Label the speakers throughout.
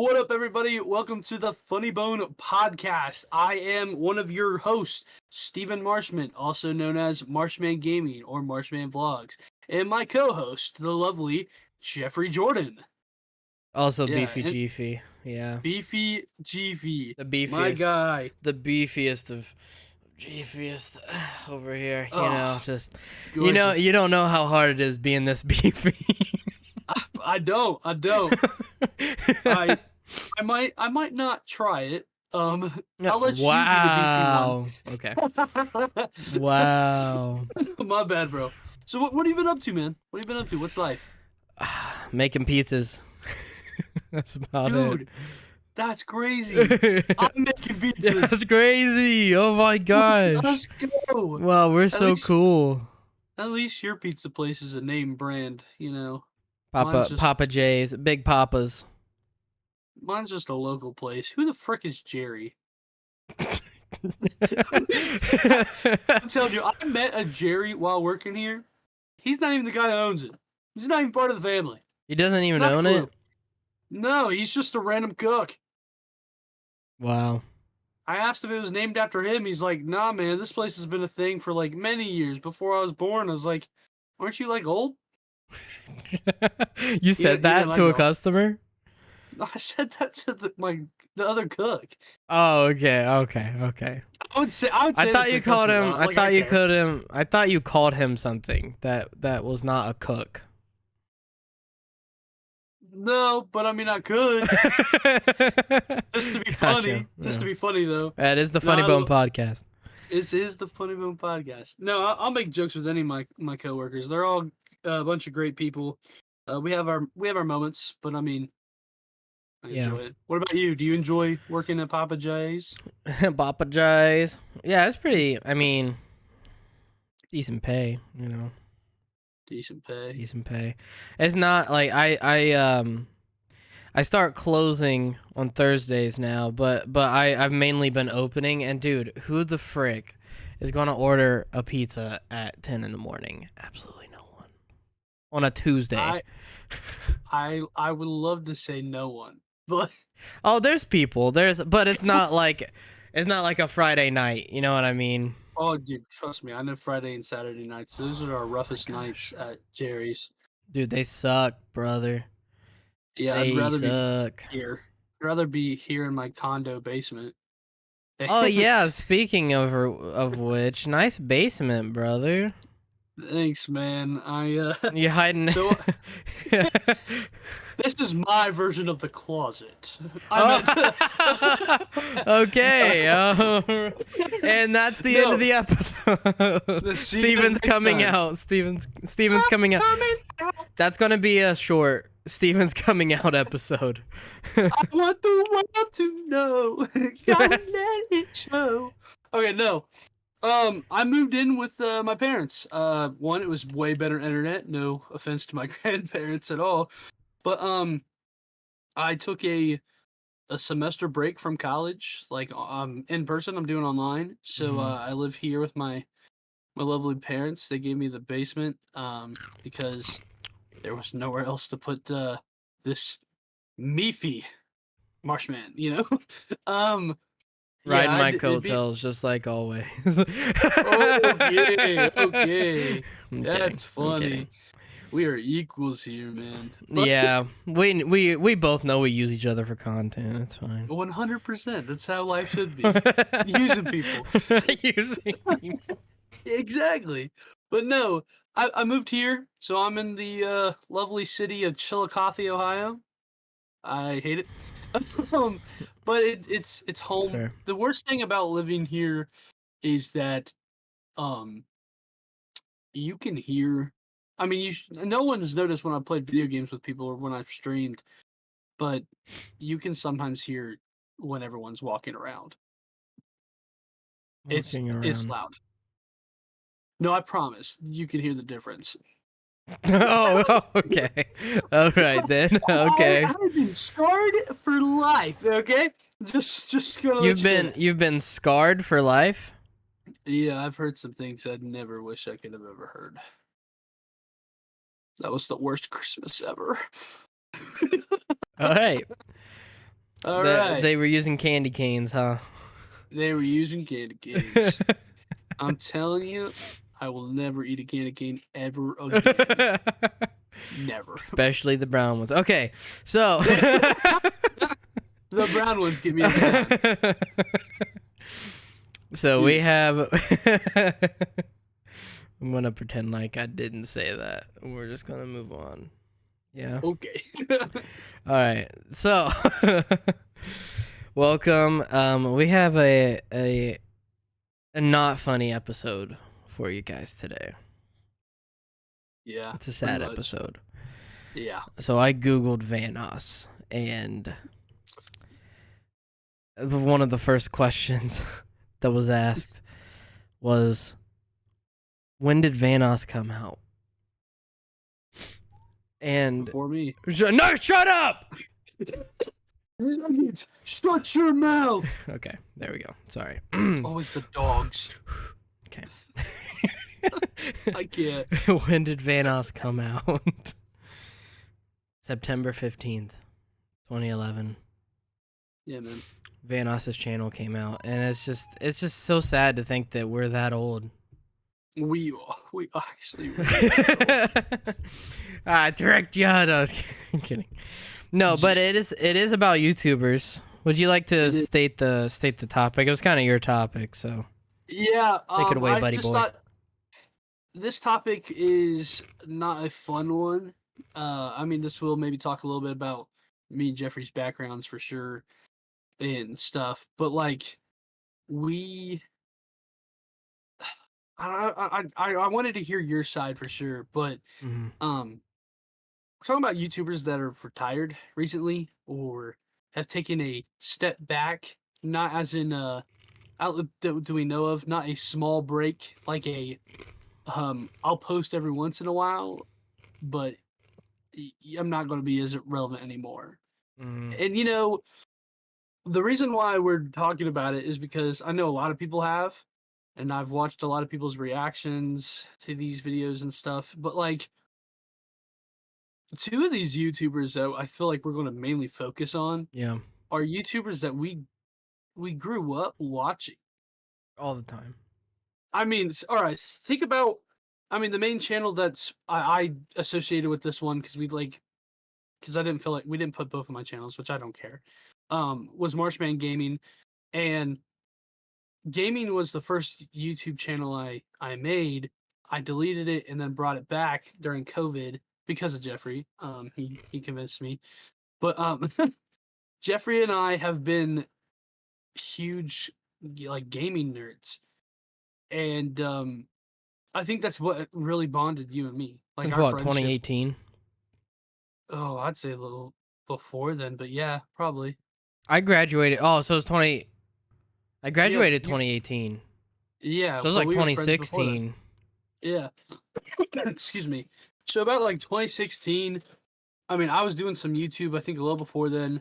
Speaker 1: What up, everybody? Welcome to the Funny Bone Podcast. I am one of your hosts, Stephen Marshman, also known as Marshman Gaming or Marshman Vlogs, and my co-host, the lovely Jeffrey Jordan.
Speaker 2: Also
Speaker 1: Yeah,
Speaker 2: Beefy
Speaker 1: and
Speaker 2: Jeefy, yeah.
Speaker 1: Beefy GV,
Speaker 2: The
Speaker 1: my
Speaker 2: beefiest,
Speaker 1: guy.
Speaker 2: the beefiest of Jeefiest over here,
Speaker 1: Oh,
Speaker 2: just,
Speaker 1: gorgeous.
Speaker 2: you don't know how hard it is being this beefy.
Speaker 1: I don't. I I might not try it. I'll let you be the beefy one.
Speaker 2: Wow. Okay. Wow.
Speaker 1: My bad, bro. So what have you been up to, man? What have you been up to? What's life?
Speaker 2: Making pizzas. That's about it.
Speaker 1: Dude, that's crazy. I'm making
Speaker 2: That's
Speaker 1: pizzas.
Speaker 2: crazy. Oh my
Speaker 1: Let's
Speaker 2: gosh.
Speaker 1: go.
Speaker 2: Wow, we're
Speaker 1: At
Speaker 2: so
Speaker 1: least
Speaker 2: cool.
Speaker 1: at least your pizza place is a name brand, you know. Mine's
Speaker 2: Papa
Speaker 1: just
Speaker 2: Papa J's, Big Papas.
Speaker 1: mine's just a local place. Who the frick is Jerry? I'm telling you, I met a Jerry while working here. He's not even the guy that owns it. He's not even part of the family.
Speaker 2: He doesn't even
Speaker 1: Not a
Speaker 2: own
Speaker 1: clue.
Speaker 2: it?
Speaker 1: No, he's just a random cook.
Speaker 2: Wow.
Speaker 1: I asked if it was named after him. He's like, nah, man, this place has been a thing for like many years before I was born. I was like, aren't you like old?
Speaker 2: You said
Speaker 1: He didn't
Speaker 2: that
Speaker 1: like
Speaker 2: to
Speaker 1: it
Speaker 2: a
Speaker 1: all.
Speaker 2: customer?
Speaker 1: I said that to the other cook.
Speaker 2: Oh, okay.
Speaker 1: I would
Speaker 2: I
Speaker 1: say that
Speaker 2: thought
Speaker 1: to a
Speaker 2: you called
Speaker 1: customer,
Speaker 2: him.
Speaker 1: though. Like I care.
Speaker 2: I thought you called him something that was not a cook.
Speaker 1: No, but I mean I could. Just to be
Speaker 2: Gotcha.
Speaker 1: funny. Just
Speaker 2: Yeah.
Speaker 1: to be funny though.
Speaker 2: That is the
Speaker 1: No,
Speaker 2: Funny Bone podcast.
Speaker 1: it is the Funny Bone Podcast. No, I'll make jokes with any of my coworkers. They're all a bunch of great people. We have our moments, but I mean I
Speaker 2: Yeah.
Speaker 1: enjoy it. What about you? Do you enjoy working at Papa J's?
Speaker 2: Papa J's. Yeah, it's pretty. I mean, decent pay.
Speaker 1: Decent pay.
Speaker 2: Decent pay. It's not like I start closing on Thursdays now, but I've mainly been opening. And dude, who the frick is gonna order a pizza at 10 in the morning? Absolutely no one. On a Tuesday.
Speaker 1: I would love to say no one, but
Speaker 2: Oh, there's people. But it's not like a Friday night. You know what I mean?
Speaker 1: oh, dude, trust me, I know Friday and Saturday nights. Those are our
Speaker 2: Oh my
Speaker 1: roughest nights
Speaker 2: gosh,
Speaker 1: at Jerry's.
Speaker 2: dude, they suck, brother.
Speaker 1: Yeah, I'd
Speaker 2: They
Speaker 1: rather be
Speaker 2: suck.
Speaker 1: here. I'd rather be here in my condo basement.
Speaker 2: Oh yeah, speaking of which, nice basement, brother.
Speaker 1: Thanks, man.
Speaker 2: You hiding?
Speaker 1: So this is my version of the closet. I
Speaker 2: Oh, okay. And that's the end of
Speaker 1: No.
Speaker 2: the episode.
Speaker 1: See you guys
Speaker 2: Steven's
Speaker 1: next
Speaker 2: coming
Speaker 1: time.
Speaker 2: out. Steven's coming out. That's gonna be a short Steven's coming out episode.
Speaker 1: I want the world to know. Gotta let it show. Okay, no. I moved in with my parents. One, it was way better internet. No offense to my grandparents at all, but I took a semester break from college, like in person. I'm doing online, so
Speaker 2: Mhm.
Speaker 1: I live here with my lovely parents. They gave me the basement because there was nowhere else to put this meefy marshman. um, yeah,
Speaker 2: Riding my
Speaker 1: it'd be
Speaker 2: coattails just like always.
Speaker 1: okay, okay.
Speaker 2: I'm kidding.
Speaker 1: That's
Speaker 2: I'm kidding.
Speaker 1: funny. We are equals here, man. But
Speaker 2: Yeah, we both know we use each other for content. It's fine.
Speaker 1: 100%. That's how life should be. Using people.
Speaker 2: Using people.
Speaker 1: Exactly. But no, I moved here, so I'm in the lovely city of Chillicothe, Ohio. I hate it. um, but it's
Speaker 2: It's
Speaker 1: home.
Speaker 2: fair.
Speaker 1: The worst thing about living here is that um you can hear. I mean, no one's noticed when I played video games with people or when I've streamed, but you can sometimes hear when everyone's walking around. It's
Speaker 2: Walking
Speaker 1: it's
Speaker 2: around.
Speaker 1: loud. No, I promise. You can hear the difference.
Speaker 2: Oh, okay. All right then. Okay.
Speaker 1: I've been scarred for life. Okay, just gonna let you know that.
Speaker 2: You've been scarred for life.
Speaker 1: Yeah, I've heard some things I'd never wish I could have ever heard. That was the worst Christmas ever.
Speaker 2: All right.
Speaker 1: All right.
Speaker 2: They were using candy canes, huh?
Speaker 1: They were using candy canes. I'm telling you, I will never eat a candy cane ever again. Never.
Speaker 2: Especially the brown ones. Okay, so
Speaker 1: The brown ones get me every time.
Speaker 2: so we
Speaker 1: Dude.
Speaker 2: have. I'm gonna pretend like I didn't say that. We're just gonna move on. Yeah.
Speaker 1: Okay.
Speaker 2: All right. So, welcome. We have a not funny episode for you guys today.
Speaker 1: Yeah.
Speaker 2: It's a
Speaker 1: pretty
Speaker 2: sad
Speaker 1: much.
Speaker 2: episode.
Speaker 1: Yeah.
Speaker 2: So I googled Vanoss, and one of the first questions that was asked was, "When did Vanoss come out?" And
Speaker 1: Before me.
Speaker 2: no, shut up.
Speaker 1: Nuggets, shut your mouth.
Speaker 2: Okay, there we go. Sorry.
Speaker 1: Always the dogs.
Speaker 2: Okay.
Speaker 1: I can't.
Speaker 2: When did Vanoss come out? September 15th, 2011.
Speaker 1: Yeah, man.
Speaker 2: Vanoss's channel came out, and it's just so sad to think that we're that old.
Speaker 1: We actually.
Speaker 2: Direct you. No, I was kidding. No, but it is about YouTubers. Would you like to state the topic? It was kind of your topic, so
Speaker 1: Yeah.
Speaker 2: take it away,
Speaker 1: I
Speaker 2: buddy
Speaker 1: just
Speaker 2: boy.
Speaker 1: thought this topic is not a fun one. I mean, this will maybe talk a little bit about me and Jeffrey's backgrounds for sure and stuff, but like we. I wanted to hear your side for sure, but
Speaker 2: Mhm.
Speaker 1: we're talking about YouTubers that are retired recently or have taken a step back, not as in outlet that do we know of, not a small break like a I'll post every once in a while, but I'm not going to be as relevant anymore.
Speaker 2: Mhm.
Speaker 1: And the reason why we're talking about it is because I know a lot of people have, and I've watched a lot of people's reactions to these videos and stuff, but like two of these YouTubers that I feel like we're going to mainly focus on
Speaker 2: Yeah,
Speaker 1: are YouTubers that we grew up watching.
Speaker 2: all the time.
Speaker 1: I mean, all right, think about. I mean, the main channel that's I associated with this one because because I didn't feel like we didn't put both of my channels, which I don't care. Was Marshman Gaming, and gaming was the first YouTube channel I made. I deleted it and then brought it back during COVID because of Jeffrey. He convinced me, but Jeffrey and I have been huge like gaming nerds, and I think that's what really bonded you and me, like
Speaker 2: Since
Speaker 1: our
Speaker 2: what,
Speaker 1: friendship.
Speaker 2: 2018?
Speaker 1: Oh, I'd say a little before then, but yeah, probably.
Speaker 2: I graduated. Oh, so it's 20. I
Speaker 1: Yeah,
Speaker 2: graduated 2018.
Speaker 1: yeah,
Speaker 2: So it was
Speaker 1: but
Speaker 2: like
Speaker 1: we were friends before then.
Speaker 2: 2016.
Speaker 1: Yeah. Excuse me. So about like 2016, I mean, I was doing some YouTube, I think a little before then,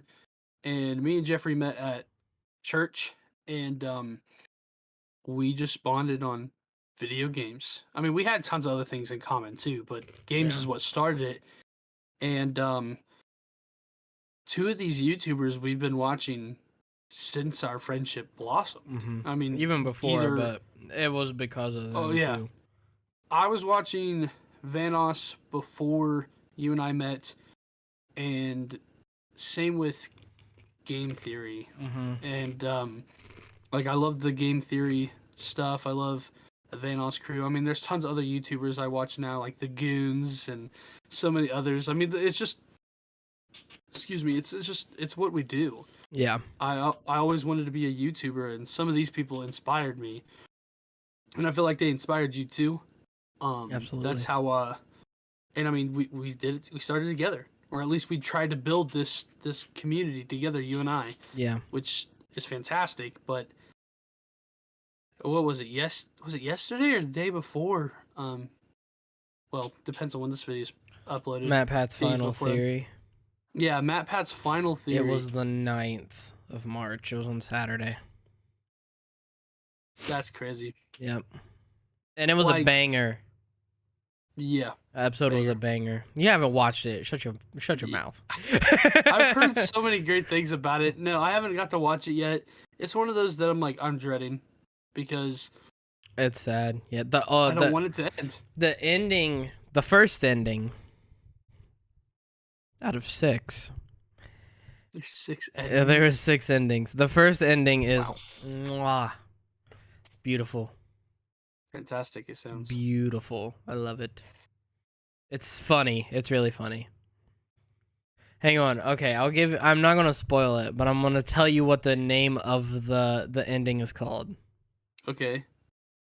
Speaker 1: and me and Jeffrey met at church, and we just bonded on video games. I mean, we had tons of other things in common too, but games
Speaker 2: Yeah.
Speaker 1: is what started it. And two of these YouTubers we've been watching since our friendship blossomed.
Speaker 2: Mm-hmm.
Speaker 1: I mean,
Speaker 2: Even before,
Speaker 1: either
Speaker 2: but it was because of
Speaker 1: oh
Speaker 2: them
Speaker 1: yeah,
Speaker 2: too.
Speaker 1: I was watching Vanoss before you and I met, and same with Game Theory.
Speaker 2: Mm-hmm.
Speaker 1: And like I love the Game Theory stuff. I love the Vanoss crew. I mean, there's tons of other YouTubers I watch now, like the Goons and so many others. I mean, it's just excuse me, it's just it's what we do.
Speaker 2: Yeah.
Speaker 1: I always wanted to be a YouTuber, and some of these people inspired me, and I feel like they inspired you too. That's
Speaker 2: Absolutely.
Speaker 1: how. And I mean, we did it. We started together, or at least we tried to build this community together, you and I,
Speaker 2: Yeah.
Speaker 1: which is fantastic. But what was it? Was it yesterday or the day before? Well, depends on when this video is uploaded.
Speaker 2: Matt Pat's
Speaker 1: Days
Speaker 2: final
Speaker 1: before then.
Speaker 2: theory.
Speaker 1: Yeah, Matt Pat's final
Speaker 2: It
Speaker 1: theory.
Speaker 2: was the 9th of March. It was on Saturday.
Speaker 1: That's crazy.
Speaker 2: Yep. And it was a
Speaker 1: Like,
Speaker 2: banger.
Speaker 1: Yeah,
Speaker 2: That episode was a
Speaker 1: banger.
Speaker 2: banger. You haven't watched it. Shut your
Speaker 1: Yeah.
Speaker 2: mouth.
Speaker 1: I've heard so many great things about it. No, I haven't got to watch it yet. It's one of those that I'm dreading because
Speaker 2: It's sad. Yeah,
Speaker 1: I don't want it to end.
Speaker 2: the ending, the first ending out of 6.
Speaker 1: There's 6
Speaker 2: Yeah, there were
Speaker 1: endings.
Speaker 2: 6 endings. The first ending is
Speaker 1: Wow,
Speaker 2: mwah, beautiful.
Speaker 1: fantastic! It
Speaker 2: It's
Speaker 1: sounds.
Speaker 2: beautiful. I love it. It's funny. It's really funny. Hang on. Okay, I'm not gonna spoil it, but I'm gonna tell you what the name of the ending is called.
Speaker 1: Okay,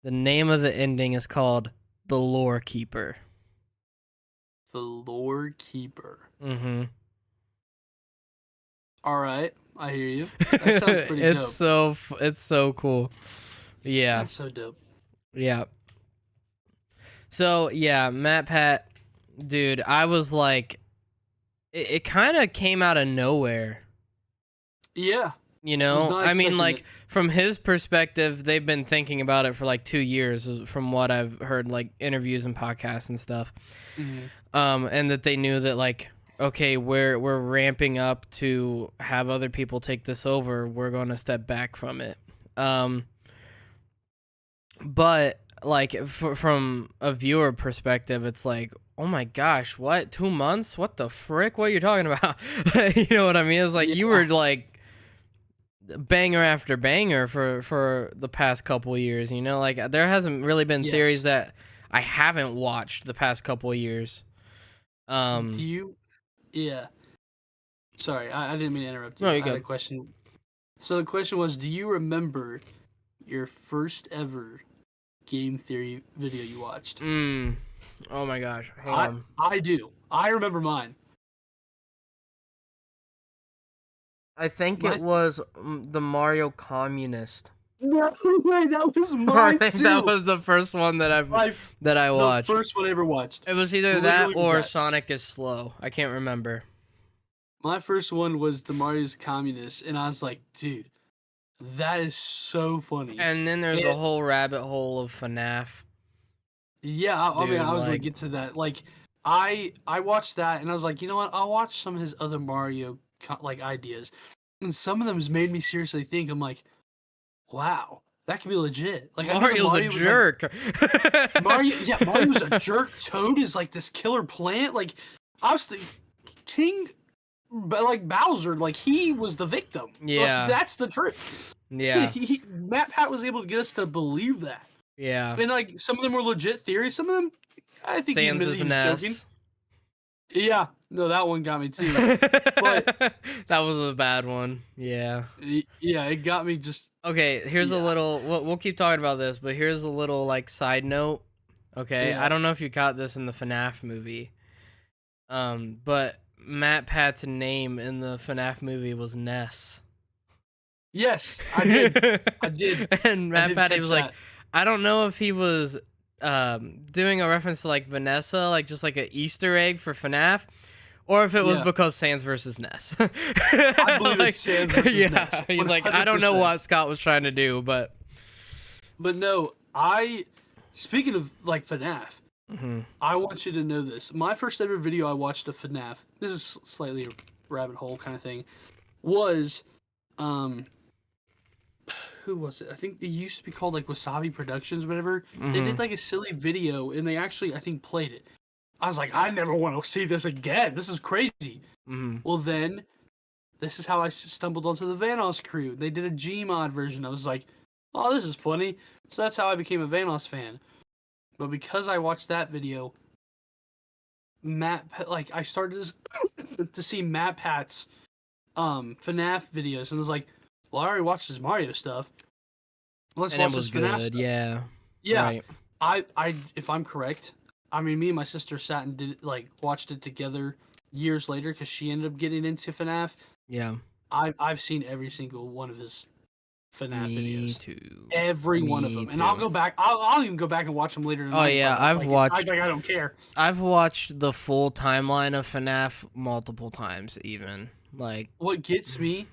Speaker 2: The name of the ending is called The Lore Keeper.
Speaker 1: the Lore Keeper.
Speaker 2: Mm-hmm.
Speaker 1: All right, I hear you. That sounds pretty dope.
Speaker 2: It's so cool. Yeah.
Speaker 1: That's so dope.
Speaker 2: Yeah. So yeah, Matt Pat, dude, I was like, it kind of came out of nowhere.
Speaker 1: Yeah,
Speaker 2: You
Speaker 1: was
Speaker 2: know,
Speaker 1: not
Speaker 2: I mean,
Speaker 1: expecting
Speaker 2: like
Speaker 1: it.
Speaker 2: from his perspective, they've been thinking about it for like 2 years, from what I've heard, like interviews and podcasts and stuff.
Speaker 1: Mhm.
Speaker 2: And that they knew that like, okay, we're ramping up to have other people take this over. We're going to step back from it. But like from a viewer perspective, it's like, oh my gosh, what? 2 months? What the frick? What are you talking about? You know what I mean? It's like you
Speaker 1: Yeah.
Speaker 2: were like banger after banger for the past couple years. You know, like there hasn't really been theories
Speaker 1: Yes.
Speaker 2: that I haven't watched the past couple years.
Speaker 1: Do you? Yeah. Sorry, I didn't mean to interrupt
Speaker 2: No,
Speaker 1: you.
Speaker 2: you
Speaker 1: I had
Speaker 2: go.
Speaker 1: a question. So the question was, do you remember your first ever game theory video you watched?
Speaker 2: Oh my gosh, hang
Speaker 1: I
Speaker 2: on.
Speaker 1: I do. I remember mine.
Speaker 2: I think
Speaker 1: My
Speaker 2: it was the Mario Communist.
Speaker 1: no way, that was
Speaker 2: I
Speaker 1: mine
Speaker 2: think that
Speaker 1: too.
Speaker 2: was the first one
Speaker 1: My
Speaker 2: that I
Speaker 1: the
Speaker 2: watched.
Speaker 1: first one I ever watched.
Speaker 2: It was either that
Speaker 1: Literally was
Speaker 2: or
Speaker 1: that.
Speaker 2: Sonic is Slow. I can't remember.
Speaker 1: My first one was the Mario's Communist, and I was like, dude, that is so funny.
Speaker 2: And then there's a
Speaker 1: And
Speaker 2: whole rabbit hole of FNAF,
Speaker 1: yeah, I mean,
Speaker 2: dude.
Speaker 1: I was gonna
Speaker 2: Like,
Speaker 1: get to that. Like, I watched that, and I was like, you know what? I'll watch some of his other Mario like ideas, and some of them has made me seriously think. I'm like, wow, that could be legit. Like, I knew that
Speaker 2: Mario's a
Speaker 1: Mario was like
Speaker 2: jerk.
Speaker 1: Mario. Yeah, Mario's a jerk. Toad is like this killer plant. Like, I was thinking, King, but like Bowser, like he was the victim. Like,
Speaker 2: Yeah,
Speaker 1: that's the truth.
Speaker 2: yeah,
Speaker 1: Matt Pat was able to get us to believe that.
Speaker 2: yeah.
Speaker 1: And like some of them were legit theories. Some of them, I think he
Speaker 2: Sans
Speaker 1: admitted
Speaker 2: is
Speaker 1: he
Speaker 2: an
Speaker 1: was joking.
Speaker 2: S.
Speaker 1: Yeah, no, that one got me too. But
Speaker 2: That was a bad one. Yeah.
Speaker 1: yeah, it got me just
Speaker 2: Okay, here's a
Speaker 1: yeah,
Speaker 2: little. We'll keep talking about this, but here's a little like side note. Okay, I
Speaker 1: yeah.
Speaker 2: don't know if you caught this in the FNAF movie. But Matt Pat's name in the FNAF movie was Ness.
Speaker 1: Yes, I did. I did.
Speaker 2: And
Speaker 1: I
Speaker 2: Matt
Speaker 1: did
Speaker 2: Pat, he
Speaker 1: catch
Speaker 2: was like,
Speaker 1: that.
Speaker 2: I don't know if he was doing a reference to like Vanessa, like just like an Easter egg for FNAF, or if it was
Speaker 1: Yeah,
Speaker 2: because Sans versus Ness.
Speaker 1: I believe
Speaker 2: Like,
Speaker 1: it's Sans versus
Speaker 2: yeah,
Speaker 1: Ness,
Speaker 2: he's like, I don't know
Speaker 1: 100%.
Speaker 2: what Scott was trying to do, but
Speaker 1: But no, I. Speaking of like FNAF,
Speaker 2: mhm.
Speaker 1: I want you to know this. My first ever video I watched of FNAF. This is slightly a rabbit hole kind of thing. Was who was it? I think they used to be called like Wasabi Productions, whatever. They did
Speaker 2: Mhm.
Speaker 1: like a silly video, and they actually I think played it. I was like, I never want to see this again. This is crazy.
Speaker 2: Mhm.
Speaker 1: Well, then this is how I stumbled onto the Vanoss crew. They did a Gmod version. I was like, oh, this is funny. So that's how I became a Vanoss fan. But because I watched that video, like I started to see Matt Pat's FNAF videos, and was like, well, I already watched his Mario stuff. Let's
Speaker 2: And it
Speaker 1: watch
Speaker 2: was
Speaker 1: this FNAF
Speaker 2: good.
Speaker 1: stuff.
Speaker 2: Yeah.
Speaker 1: Yeah,
Speaker 2: Right.
Speaker 1: if I'm correct, I mean, me and my sister sat and did like watched it together years later because she ended up getting into FNAF.
Speaker 2: Yeah.
Speaker 1: I've seen every single one of his FNAF
Speaker 2: Me
Speaker 1: videos,
Speaker 2: too.
Speaker 1: every one of
Speaker 2: Me
Speaker 1: them, and I'll
Speaker 2: too.
Speaker 1: go back. I'll even go back and watch them later
Speaker 2: Oh
Speaker 1: tonight if I
Speaker 2: yeah,
Speaker 1: want. Like, I don't care.
Speaker 2: I've watched the full timeline of FNAF multiple times even. Like
Speaker 1: What gets me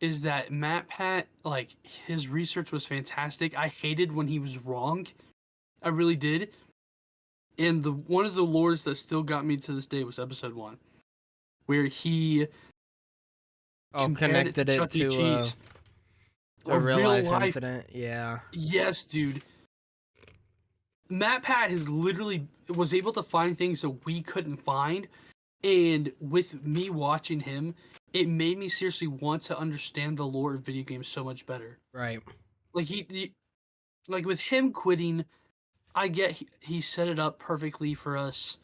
Speaker 1: is that Matt Pat, like his research was fantastic. I hated when he was wrong. I really did. And the one of the lores that still got me to this day was episode 1, where he
Speaker 2: Oh,
Speaker 1: compared it to
Speaker 2: connected it
Speaker 1: Chuck E. Cheese.
Speaker 2: to a
Speaker 1: Or
Speaker 2: real
Speaker 1: real
Speaker 2: life
Speaker 1: life.
Speaker 2: incident. Yeah.
Speaker 1: Yes, dude. Matt Pat has literally was able to find things that we couldn't find. And with me watching him, it made me seriously want to understand the lore of video games so much better.
Speaker 2: Right.
Speaker 1: Like like with him quitting, I get he set it up perfectly for us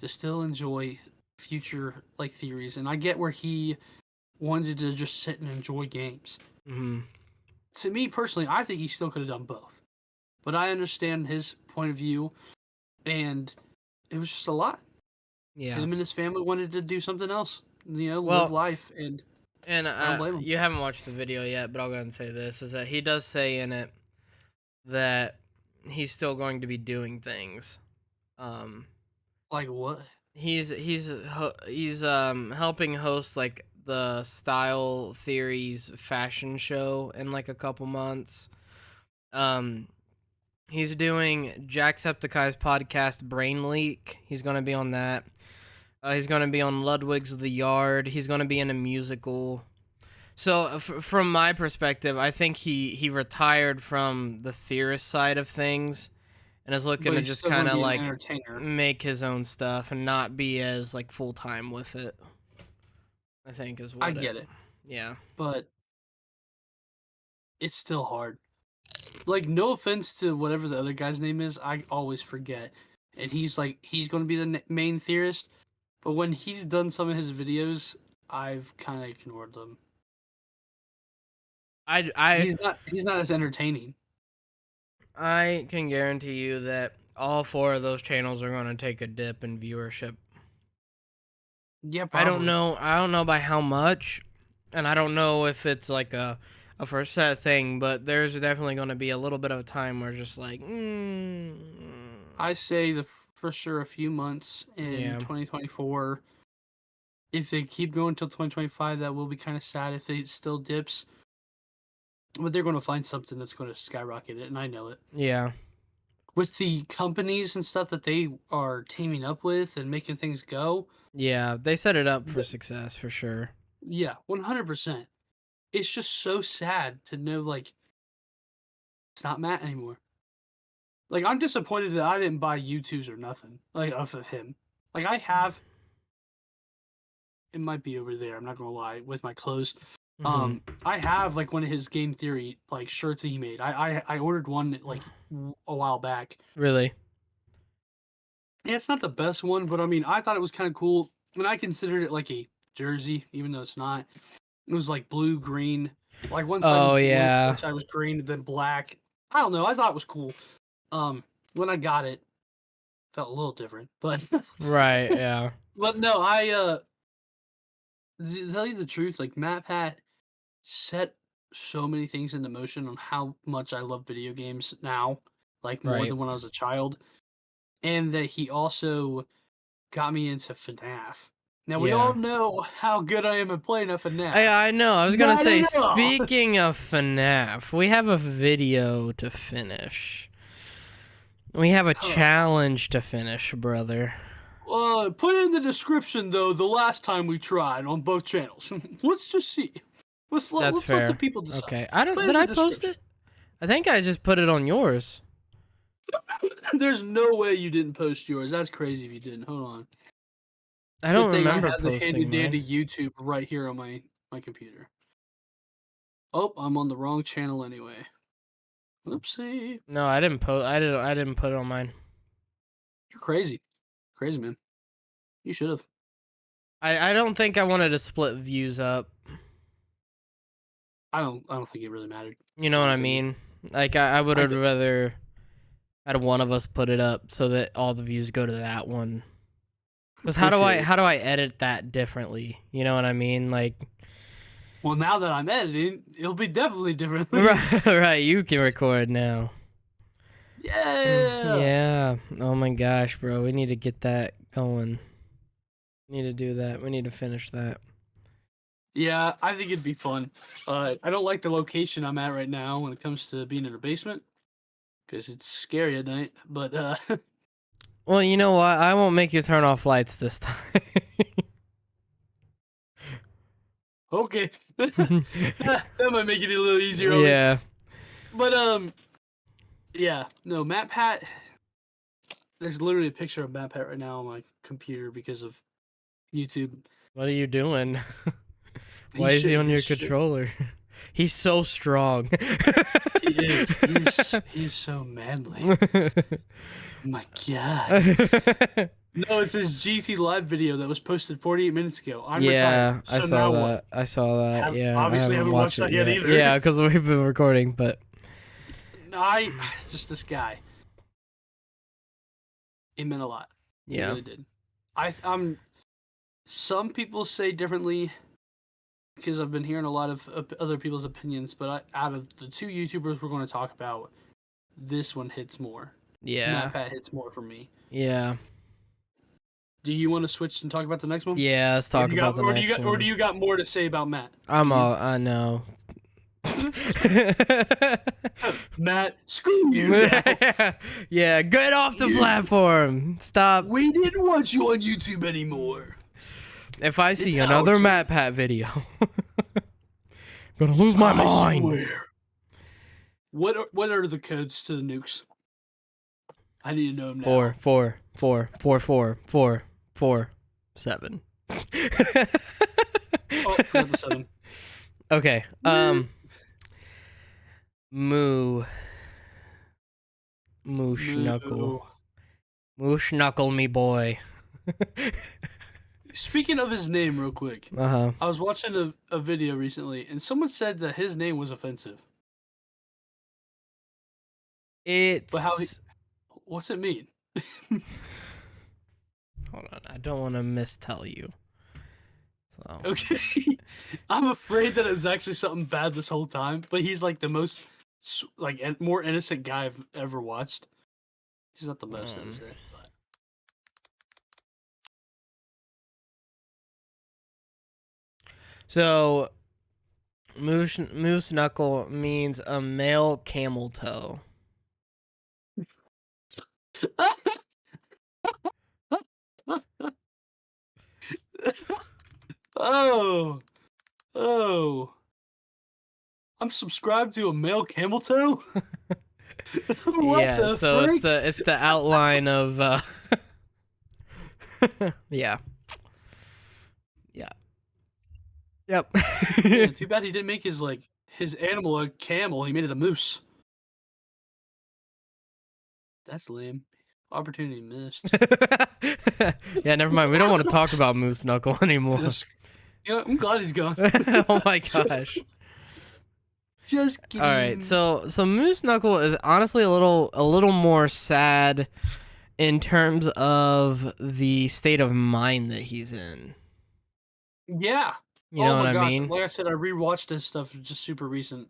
Speaker 1: to still enjoy future like theories, and I get where he wanted to just sit and enjoy games.
Speaker 2: Hmm.
Speaker 1: To me personally, I think he still could have done both, but I understand his point of view, and it was just a lot.
Speaker 2: Yeah.
Speaker 1: Him and his family wanted to do something else, live
Speaker 2: Well,
Speaker 1: life, and
Speaker 2: and
Speaker 1: I don't blame him.
Speaker 2: you haven't watched the video yet, but I'll go ahead and say this: is that he does say in it that he's still going to be doing things. Um,
Speaker 1: Like what?
Speaker 2: he's helping host like the Style Theories fashion show in like a couple months. Um, he's doing Jacksepticeye's podcast Brain Leak. He's gonna be on that. He's gonna be on Ludwig's The Yard. He's gonna be in a musical. So from my perspective, I think he retired from the theorist side of things and is looking
Speaker 1: But
Speaker 2: to
Speaker 1: he's
Speaker 2: just
Speaker 1: still going
Speaker 2: kind
Speaker 1: to
Speaker 2: of
Speaker 1: be an
Speaker 2: like
Speaker 1: entertainer.
Speaker 2: make his own stuff and not be as like full time with it. I think is
Speaker 1: I
Speaker 2: what it.
Speaker 1: get it,
Speaker 2: Yeah.
Speaker 1: but it's still hard. Like, no offense to whatever the other guy's name is, I always forget. And he's going to be the main theorist, but when he's done some of his videos, I've kind of ignored them.
Speaker 2: I I
Speaker 1: He's not as entertaining.
Speaker 2: I can guarantee you that all four of those channels are going to take a dip in viewership.
Speaker 1: Yeah,
Speaker 2: I don't
Speaker 1: probably.
Speaker 2: know. I don't know by how much, and I don't know if it's like a first set thing. But there's definitely going to be a little bit of a time where just like,
Speaker 1: I say for sure a few months in
Speaker 2: yeah,
Speaker 1: 2024. If they keep going till 2025, that will be kind of sad if they still dips. But they're going to find something that's going to skyrocket it, and I know it.
Speaker 2: yeah,
Speaker 1: With the companies and stuff that they are teaming up with and making things go,
Speaker 2: yeah. They set it up for success for sure.
Speaker 1: yeah, 100%. It's just so sad to know, like, it's not Matt anymore. Like, I'm disappointed that I didn't buy YouTubes or nothing, like, off of him. Like, I have, it might be over there, I'm not gonna lie, with my clothes.
Speaker 2: Hmm.
Speaker 1: I have, like, one of his game theory, like, shirts that he made. I ordered one, like, a while back.
Speaker 2: Really?
Speaker 1: Yeah, it's not the best one, but I mean, I thought it was kind of cool, and I considered it like a jersey, even though it's not. It was like blue, green. Like one side was
Speaker 2: Oh
Speaker 1: blue, the other
Speaker 2: yeah.
Speaker 1: side was green, then black. I don't know. I thought it was cool. When I got it, felt a little different, but
Speaker 2: Right. Yeah.
Speaker 1: but no, to tell you the truth, like Matt Pat set so many things into motion on how much I love video games now, like more
Speaker 2: Right.
Speaker 1: than when I was a child, and that he also got me into FNAF. Now we all
Speaker 2: Yeah.
Speaker 1: know how good I am at playing a FNAF.
Speaker 2: I know. I was gonna
Speaker 1: Not
Speaker 2: say.
Speaker 1: at all.
Speaker 2: Speaking of FNAF, we have a video to finish. We have a challenge to finish, brother.
Speaker 1: Put in the description though the last time we tried on both channels. Let's just see.
Speaker 2: That's
Speaker 1: Let's let the
Speaker 2: fair.
Speaker 1: people decide.
Speaker 2: Okay. I don't.
Speaker 1: Put
Speaker 2: Did
Speaker 1: in the
Speaker 2: I post
Speaker 1: description.
Speaker 2: it? I think I just put it on yours.
Speaker 1: There's no way you didn't post yours. That's crazy if you didn't. Hold on.
Speaker 2: I
Speaker 1: Good
Speaker 2: don't
Speaker 1: thing I
Speaker 2: remember
Speaker 1: have the handy
Speaker 2: posting
Speaker 1: dandy
Speaker 2: mine.
Speaker 1: YouTube right here on my computer. Oh, I'm on the wrong channel anyway. Oopsie.
Speaker 2: No, I didn't post. I didn't. I didn't put it on mine.
Speaker 1: You're crazy. Crazy man. You should have.
Speaker 2: I don't think I wanted to split views up.
Speaker 1: I don't think it really mattered.
Speaker 2: You know
Speaker 1: My
Speaker 2: what I
Speaker 1: opinion.
Speaker 2: mean? Like I would
Speaker 1: I
Speaker 2: have
Speaker 1: get
Speaker 2: rather had one of us put it up so that all the views go to that one. Because
Speaker 1: for sure.
Speaker 2: how do I edit that differently? You know what I mean? Like
Speaker 1: Well, now that I'm editing, it'll be definitely differently.
Speaker 2: right, right. You can record now.
Speaker 1: Yeah.
Speaker 2: Yeah. Oh my gosh, bro. We need to get that going. Need to do that. We need to finish that.
Speaker 1: Yeah, I think it'd be fun. I don't like the location I'm at right now when it comes to being in a basement because it's scary at night. But
Speaker 2: Well, you know what? I won't make you turn off lights this time.
Speaker 1: Okay. That might make it a little easier on me.
Speaker 2: Yeah.
Speaker 1: But yeah, no, Matt Pat. There's literally a picture of Matt Pat right now on my computer because of YouTube.
Speaker 2: What are you doing? Why
Speaker 1: He's
Speaker 2: is he on
Speaker 1: his
Speaker 2: your
Speaker 1: shit.
Speaker 2: controller? He's so strong.
Speaker 1: He is. He's so manly. My God. No, it's his GT live video that was posted 48 minutes ago. I'm retired.
Speaker 2: Yeah, I
Speaker 1: So
Speaker 2: saw
Speaker 1: now what?
Speaker 2: that. I saw that. Yeah, I
Speaker 1: Obviously
Speaker 2: haven't
Speaker 1: haven't
Speaker 2: watched
Speaker 1: watched
Speaker 2: it
Speaker 1: that yet
Speaker 2: yet.
Speaker 1: either.
Speaker 2: Yeah, because we've been recording, but
Speaker 1: No, it's just this guy. It meant a lot. It
Speaker 2: yeah.
Speaker 1: really did. I'm. Some people say differently because I've been hearing a lot of other people's opinions, but out of the two YouTubers we're going to talk about, this one hits more.
Speaker 2: Yeah.
Speaker 1: Matt Pat hits more for me.
Speaker 2: Yeah.
Speaker 1: Do you want to switch and talk about the next one?
Speaker 2: Yeah, let's talk about the next
Speaker 1: Or do
Speaker 2: one.
Speaker 1: you got more to say about Matt?
Speaker 2: I know.
Speaker 1: Matt, screw you now.
Speaker 2: Yeah, get off the platform. Stop.
Speaker 1: We didn't want you on YouTube anymore.
Speaker 2: If I
Speaker 1: It's
Speaker 2: see
Speaker 1: how
Speaker 2: another
Speaker 1: to-
Speaker 2: Matt Pat video, I'm gonna lose my mind.
Speaker 1: Swear. What are the codes to the nukes? I need to know them now.
Speaker 2: 4, 4, 4, 4, 4, 4, 4, 7.
Speaker 1: Oh, forgot the 7.
Speaker 2: Okay. Moo. Moosh knuckle. Moosh knuckle me boy.
Speaker 1: Speaking of his name, real quick,
Speaker 2: Uh-huh.
Speaker 1: I was watching a video recently, and someone said that his name was offensive. But what's it mean?
Speaker 2: Hold on, I don't want to mistell you. So.
Speaker 1: Okay, I'm afraid that it was actually something bad this whole time. But he's like the most, more innocent guy I've ever watched. He's not the most innocent, but
Speaker 2: So, moose knuckle means a male camel toe.
Speaker 1: oh, oh, I'm subscribed to a male camel toe. What
Speaker 2: Yeah,
Speaker 1: the
Speaker 2: so
Speaker 1: frick?
Speaker 2: it's the outline of yeah. Yeah. Yep.
Speaker 1: Yeah, too bad he didn't make his animal a camel. He made it a moose. That's lame. Opportunity missed.
Speaker 2: Yeah, never mind. We don't want to talk about moose knuckle anymore.
Speaker 1: Yeah, I'm glad he's gone.
Speaker 2: Oh my gosh.
Speaker 1: Just kidding.
Speaker 2: All right, so Moose Knuckle is honestly a little more sad in terms of the state of mind that he's in.
Speaker 1: Yeah.
Speaker 2: You know what I
Speaker 1: gosh.
Speaker 2: mean?
Speaker 1: Like I said, I rewatched this stuff just super recent.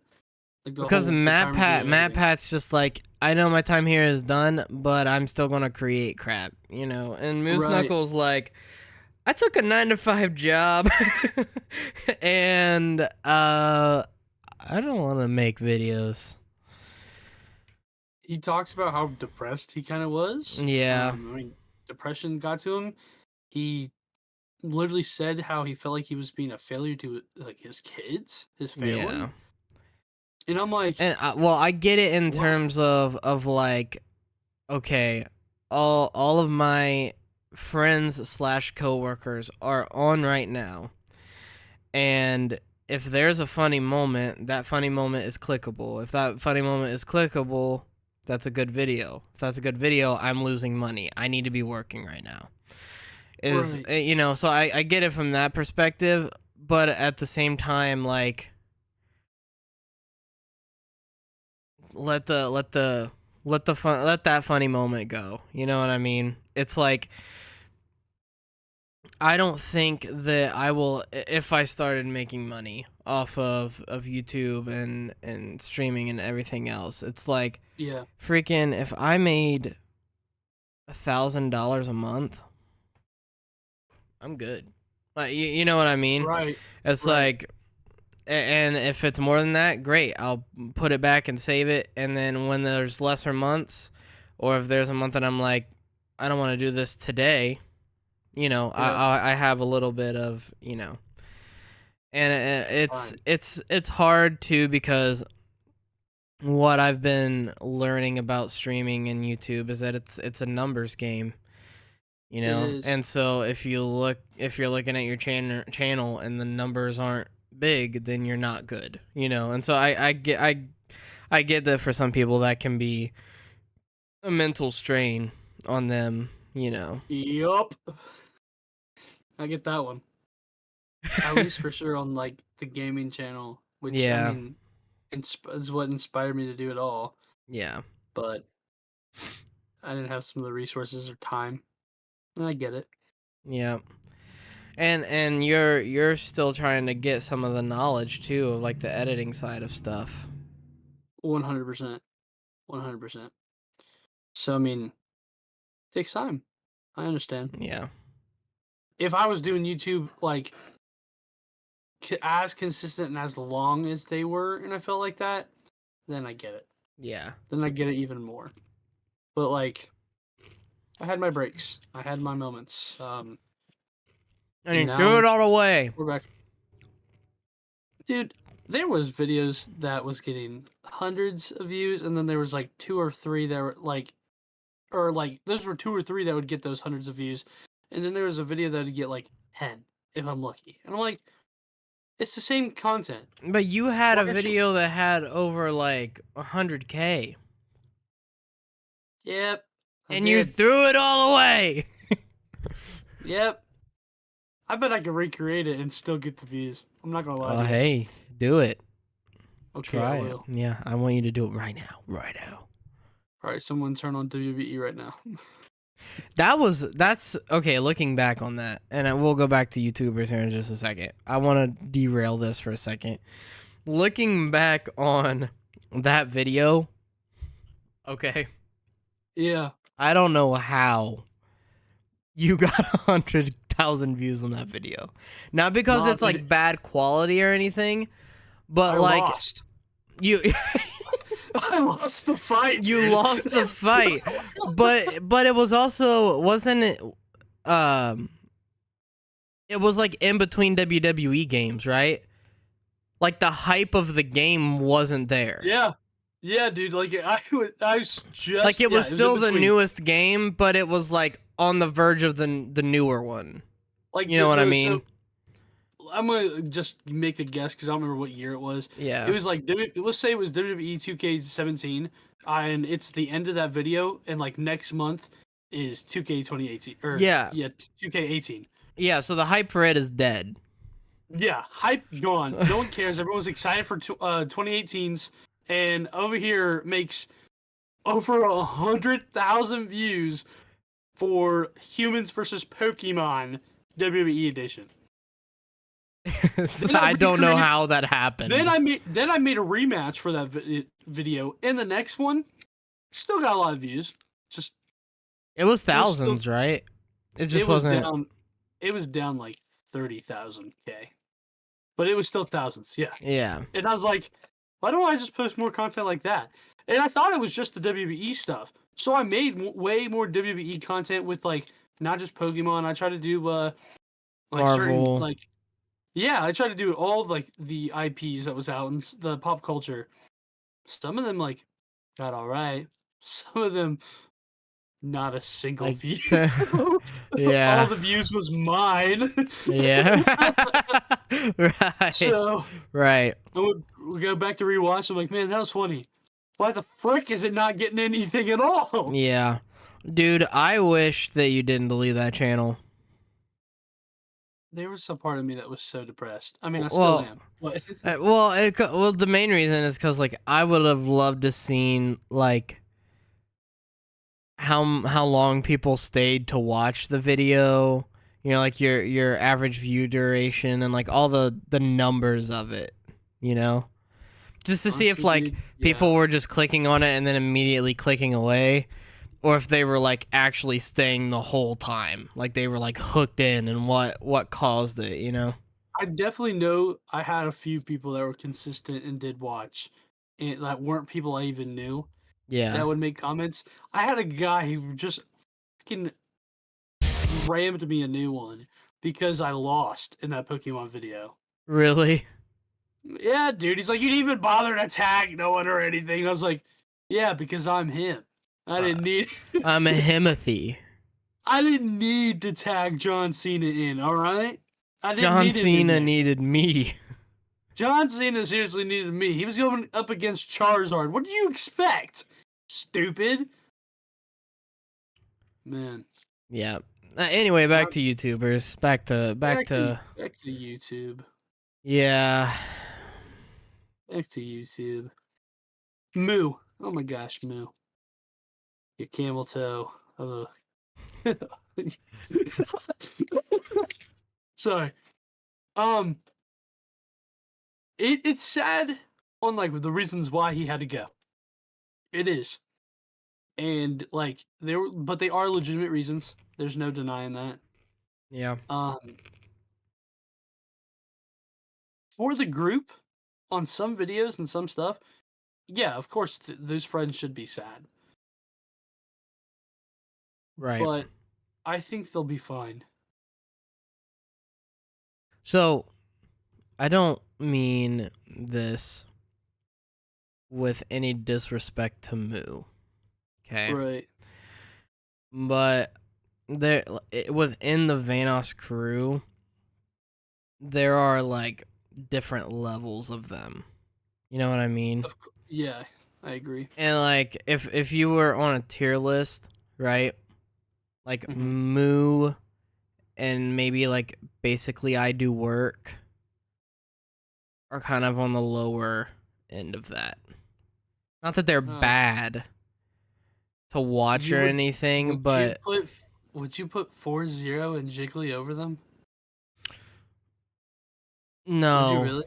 Speaker 1: Like
Speaker 2: Because Matt Pat's just like, I know my time here is done, but I'm still gonna create crap, you know. And Moose Knuckle's like, I took a 9-to-5 job, and I don't want to make videos.
Speaker 1: He talks about how depressed he kind of was.
Speaker 2: Yeah.
Speaker 1: I mean, depression got to him. He literally said how he felt like he was being a failure to like his kids, his family.
Speaker 2: Yeah.
Speaker 1: And I'm like,
Speaker 2: and well, I get it in terms of like, okay, all of my friends / coworkers are on right now, and if there's a funny moment, that funny moment is clickable. If that funny moment is clickable, that's a good video. If that's a good video, I'm losing money. I need to be working right now. You know, so I get it from that perspective, but at the same time, like, let that funny moment go. You know what I mean? It's like, I don't think that I will, if I started making money off of YouTube and streaming and everything else. It's like,
Speaker 1: yeah,
Speaker 2: freaking, if I made $1,000 a month, I'm good. Like, you know what I mean?
Speaker 1: right.
Speaker 2: It's like, and if it's more than that, great. I'll put it back and save it. And then when there's lesser months, or if there's a month that I'm like, I don't want to do this today. You know,
Speaker 1: Yeah,
Speaker 2: I have a little bit of, you know, and
Speaker 1: it's fine.
Speaker 2: it's hard too because what I've been learning about streaming and YouTube is that it's a numbers game, you
Speaker 1: It
Speaker 2: know.
Speaker 1: is.
Speaker 2: And so if you're looking at your channel and the numbers aren't big, then you're not good, you know. And so I get that for some people that can be a mental strain on them, you know.
Speaker 1: Yup. I get that one. At least for sure on like the gaming channel, which I
Speaker 2: Yeah,
Speaker 1: mean, is what inspired me to do it all.
Speaker 2: yeah,
Speaker 1: But I didn't have some of the resources or time, and I get it.
Speaker 2: yeah. And you're still trying to get some of the knowledge too of like the editing side of stuff.
Speaker 1: 100%. 100%. So I mean, takes time. I understand.
Speaker 2: Yeah,
Speaker 1: If I was doing YouTube like as consistent and as long as they were, and I felt like that, then I get it.
Speaker 2: yeah.
Speaker 1: Then I get it even more. But like, I had my breaks. I had my moments.
Speaker 2: And
Speaker 1: And
Speaker 2: you do
Speaker 1: now
Speaker 2: it all the way.
Speaker 1: we're back. Dude, there was videos that was getting hundreds of views, and then there was like two or three that were like, or like those were two or three that would get those hundreds of views, and then there was a video that would get like 10 if I'm lucky. And I'm like, it's the same content.
Speaker 2: But you had
Speaker 1: Why
Speaker 2: a
Speaker 1: aren't you?
Speaker 2: video that had over like 100K,
Speaker 1: Yep, I
Speaker 2: and you
Speaker 1: did.
Speaker 2: threw it all away.
Speaker 1: Yep. I bet I could recreate it and still get the views. I'm not gonna lie
Speaker 2: Oh,
Speaker 1: to you.
Speaker 2: hey, do it.
Speaker 1: Okay, I
Speaker 2: Try it.
Speaker 1: will.
Speaker 2: Yeah, I want you to do it right now. Right now.
Speaker 1: All right, someone turn on WWE right now.
Speaker 2: That's okay. Looking back on that, and we'll go back to YouTubers here in just a second. I want to derail this for a second. Looking back on that video, okay,
Speaker 1: Yeah.
Speaker 2: I don't know how you got 100,000 views on that video. Not because
Speaker 1: Nah,
Speaker 2: it's
Speaker 1: dude,
Speaker 2: like bad quality or anything, but
Speaker 1: I
Speaker 2: like
Speaker 1: lost.
Speaker 2: you
Speaker 1: I lost the fight,
Speaker 2: you
Speaker 1: dude.
Speaker 2: lost the fight. But it was also wasn't it it was like in between WWE games, right? Like the hype of the game wasn't there.
Speaker 1: Yeah. Yeah, dude. Like I was
Speaker 2: Like
Speaker 1: just
Speaker 2: it was
Speaker 1: it was in
Speaker 2: still the
Speaker 1: between.
Speaker 2: newest game, but it was like on the verge of the newer one.
Speaker 1: Like
Speaker 2: You know what I
Speaker 1: so
Speaker 2: mean?
Speaker 1: I'm gonna just make a guess because I don't remember what year it was. It
Speaker 2: Yeah.
Speaker 1: was like let's say it was WWE 2K17, and it's the end of that video, and like next month is 2K 2018 or
Speaker 2: Yeah.
Speaker 1: yeah 2K18.
Speaker 2: Yeah, so the hype for it is dead.
Speaker 1: Yeah, hype gone. No one cares. Everyone's excited for 2018's, and over here makes over 100,000 views for Humans versus Pokemon WWE edition.
Speaker 2: So
Speaker 1: Then I
Speaker 2: I don't know
Speaker 1: recreated.
Speaker 2: how that happened.
Speaker 1: Then I made a rematch for that video, and the next one still got a lot of views. Just
Speaker 2: It was
Speaker 1: it was still
Speaker 2: thousands, right? It
Speaker 1: it
Speaker 2: just
Speaker 1: was
Speaker 2: wasn't.
Speaker 1: down it was down like 30,000 k, but it was still thousands. Yeah,
Speaker 2: Yeah.
Speaker 1: and I was like, why don't I just post more content like that? And I thought it was just the WWE stuff, so I made way more WWE content with like not just Pokemon. I tried to do like certain
Speaker 2: Marvel.
Speaker 1: like yeah, I tried to do all like the IPs that was out and the pop culture. Some of them like got all right. Some of them not a single
Speaker 2: Like,
Speaker 1: view. All
Speaker 2: yeah.
Speaker 1: the views was mine.
Speaker 2: Yeah. Right.
Speaker 1: So
Speaker 2: Right.
Speaker 1: I would we go back to rewatch. I'm like, man, that was funny. Why the frick is it not getting anything at all?
Speaker 2: Yeah. Dude, I wish that you didn't delete that channel.
Speaker 1: There was some part of me that was so depressed. I mean, I still
Speaker 2: Well,
Speaker 1: am. But
Speaker 2: well, the main reason is because like I would have loved to seen like how long people stayed to watch the video. You know, like your average view duration and like all the numbers of it. You know, just to see if
Speaker 1: honestly,
Speaker 2: like
Speaker 1: dude, yeah.
Speaker 2: people were just clicking on it and then immediately clicking away, or if they were like actually staying the whole time, like they were like hooked in, and what caused it. You know?
Speaker 1: I definitely know I had a few people that were consistent and did watch, and that weren't people I even knew
Speaker 2: Yeah.
Speaker 1: that would make comments. I had a guy who just fucking rammed me a new one because I lost in that Pokemon video.
Speaker 2: Really?
Speaker 1: Yeah, dude. He's like, you didn't even bother to tag no one or anything. And I was like, yeah, because I'm him. I
Speaker 2: Uh,
Speaker 1: didn't need
Speaker 2: I'm a Himothy.
Speaker 1: I didn't need to tag John Cena in, all right? I didn't
Speaker 2: John
Speaker 1: need him in
Speaker 2: Cena
Speaker 1: there.
Speaker 2: needed me.
Speaker 1: John Cena seriously needed me. He was going up against Charizard. What did you expect? Stupid. Man.
Speaker 2: Yeah. Anyway, back
Speaker 1: Not
Speaker 2: to YouTubers. Back to
Speaker 1: back to YouTube.
Speaker 2: yeah.
Speaker 1: Back to YouTube. Moo. Oh my gosh, Moo. Your camel toe. Oh. Sorry. Um, it's sad on like the reasons why he had to go. It is, and like but they are legitimate reasons. There's no denying that.
Speaker 2: Yeah.
Speaker 1: Um, for the group, on some videos and some stuff, yeah, of course those friends should be sad,
Speaker 2: Right.
Speaker 1: but I think they'll be fine.
Speaker 2: So, I don't mean this with any disrespect to Moo. Okay?
Speaker 1: Right.
Speaker 2: But there within the Vanos crew, there are like different levels of them. You know what I mean?
Speaker 1: Yeah, I agree.
Speaker 2: And like if you were on a tier list, right? Like
Speaker 1: Hmm.
Speaker 2: Moo and maybe like basically I do work are kind of on the lower end of that. Not that they're
Speaker 1: Uh,
Speaker 2: bad to watch
Speaker 1: you
Speaker 2: or anything,
Speaker 1: would you
Speaker 2: but
Speaker 1: put would you put 4-0 and Jiggly over them? Would you
Speaker 2: no,
Speaker 1: really?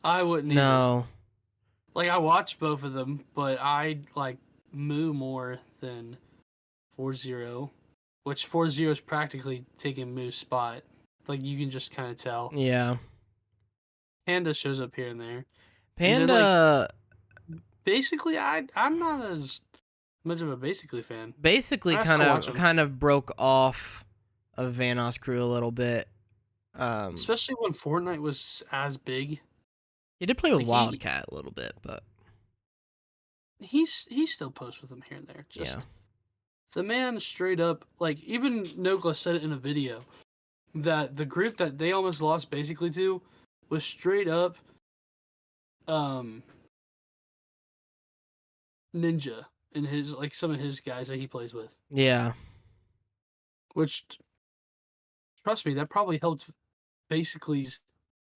Speaker 1: I wouldn't either.
Speaker 2: no.
Speaker 1: Like I watched both of them, but I like Moo more than 4-0, which 4-0 is practically taking Moo's spot. Like you can just kind of tell.
Speaker 2: Yeah.
Speaker 1: Panda shows up here and there, and then like
Speaker 2: Panda
Speaker 1: basically, I'm not as much of a basically fan.
Speaker 2: basically
Speaker 1: I
Speaker 2: kind
Speaker 1: still watch
Speaker 2: of
Speaker 1: them,
Speaker 2: kind of broke off of Vanos crew a little bit.
Speaker 1: especially when Fortnite was as big.
Speaker 2: He did play with
Speaker 1: Like
Speaker 2: Wildcat a little bit, but
Speaker 1: he still posts with them here and there.
Speaker 2: yeah.
Speaker 1: Just the man straight up, like even Nogla said it in a video that the group that they almost lost basically to was straight up um Ninja and his like some of his guys that he plays with.
Speaker 2: Yeah.
Speaker 1: Which trust me, that probably helped basically's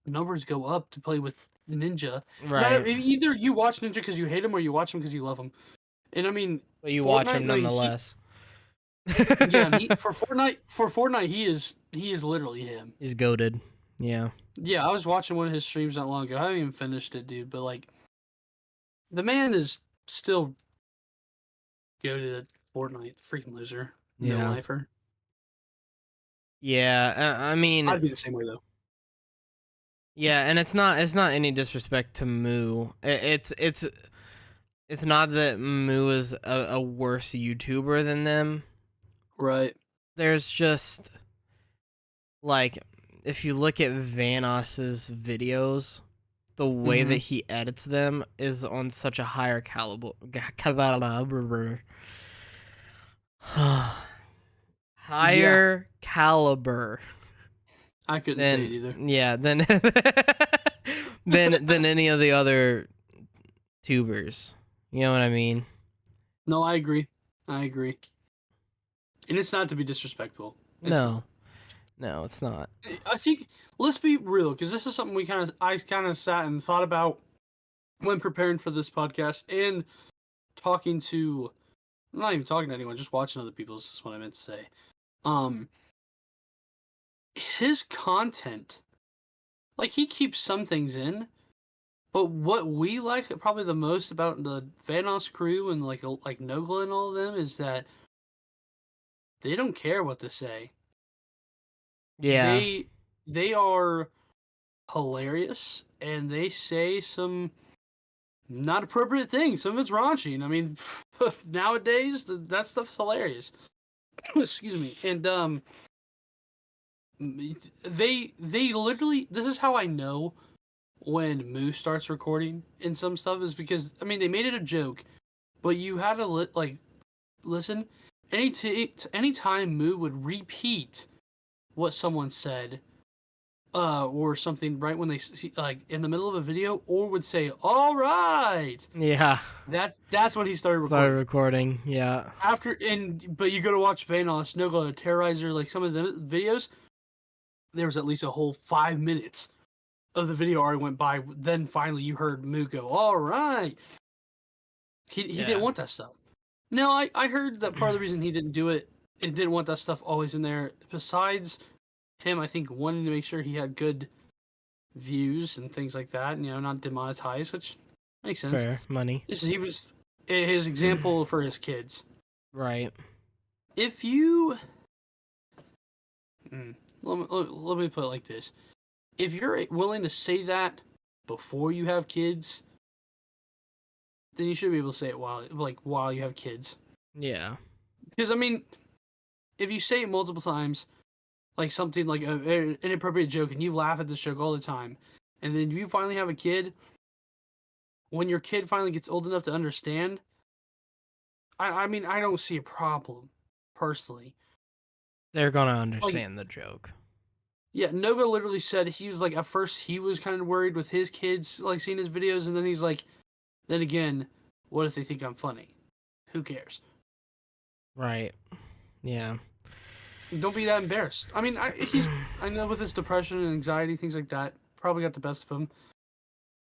Speaker 1: numbers go up to play with Ninja. Matter
Speaker 2: Right.
Speaker 1: either you watch Ninja because you hate him or you watch him because you love him. And I mean
Speaker 2: But you watch him
Speaker 1: Fortnite like
Speaker 2: nonetheless.
Speaker 1: yeah, and he for Fortnite he is literally him.
Speaker 2: He's goaded. Yeah.
Speaker 1: Yeah, I was watching one of his streams not long ago. I haven't even finished it, dude, but like the man is still goated at Fortnite. Freaking loser. No
Speaker 2: Yeah.
Speaker 1: lifer.
Speaker 2: Yeah. I mean,
Speaker 1: I'd be the same way though.
Speaker 2: yeah, and it's not any disrespect to Moo. It's not that Moo is a worse YouTuber than them.
Speaker 1: Right.
Speaker 2: There's just like if you look at Vanos's videos, the way
Speaker 1: Mm-hmm.
Speaker 2: that he edits them is on such a higher caliber
Speaker 1: Yeah,
Speaker 2: higher caliber
Speaker 1: I couldn't say it
Speaker 2: than
Speaker 1: either.
Speaker 2: yeah than than any of the other tubers. You know what I mean?
Speaker 1: No, I agree. I agree. And it's not to be disrespectful. It's
Speaker 2: No,
Speaker 1: not.
Speaker 2: no, it's not.
Speaker 1: I think let's be real, because this is something I kind of sat and thought about when preparing for this podcast and talking to I'm not even talking to anyone, just watching other people's is what I meant to say. Um his content, like he keeps some things in, but what we like probably the most about the Vanos crew and like Nogla and all of them is that they don't care what to say.
Speaker 2: Yeah,
Speaker 1: They they are hilarious and they say some not appropriate things. Some of it's raunchy. And I mean, nowadays that stuff's hilarious. excuse me, and they literally, this is how I know when Moo starts recording and some stuff, is because I mean they made it a joke, but you had to listen. Anytime Moo would repeat what someone said, or something right when they like in the middle of a video, or would say "all right,"
Speaker 2: Yeah.
Speaker 1: that's when he started
Speaker 2: Started
Speaker 1: recording.
Speaker 2: recording. Yeah.
Speaker 1: After and but you go to watch Vanos, Snowglow, Terrorizer, like some of the videos, there was at least a whole 5 minutes of the video already went by. Then finally you heard Moo go, "All right." He didn't
Speaker 2: Yeah.
Speaker 1: want that stuff. No, I heard that part of the reason he didn't do it, it didn't want that stuff always in there. Besides him, I think wanting to make sure he had good views and things like that, and, not demonetized, which makes sense.
Speaker 2: Fair money.
Speaker 1: He was his example for his kids.
Speaker 2: Right.
Speaker 1: If you, let me put it like this: if you're willing to say that before you have kids, then you should be able to say it while you have kids.
Speaker 2: Yeah.
Speaker 1: Because I mean, if you say it multiple times, like something like an inappropriate joke, and you laugh at this joke all the time, and then you finally have a kid, when your kid finally gets old enough to understand, I mean, I don't see a problem, personally.
Speaker 2: They're gonna
Speaker 1: Like,
Speaker 2: understand the joke.
Speaker 1: yeah, Noga literally said he was like, at first he was kind of worried with his kids, like, seeing his videos, and then he's like, then again, what if they think I'm funny? Who cares?
Speaker 2: Right. Yeah.
Speaker 1: Don't be that embarrassed. I mean, I know with his depression and anxiety, things like that, probably got the best of him.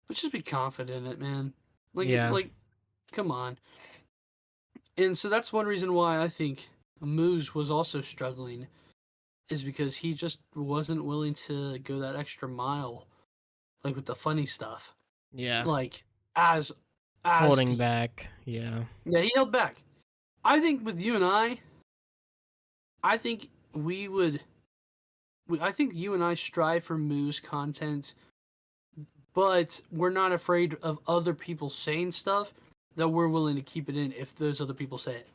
Speaker 1: But just be confident in it, man.
Speaker 2: Yeah.
Speaker 1: Come on. And so that's one reason why I think Moose was also struggling, is because he just wasn't willing to go that extra mile, like with the funny stuff,
Speaker 2: Yeah.
Speaker 1: like as as
Speaker 2: Holding
Speaker 1: deep.
Speaker 2: back. Yeah.
Speaker 1: Yeah, he held back. I think with you and I think I think you and I strive for Moose content, but we're not afraid of other people saying stuff that we're willing to keep it in if those other people say it.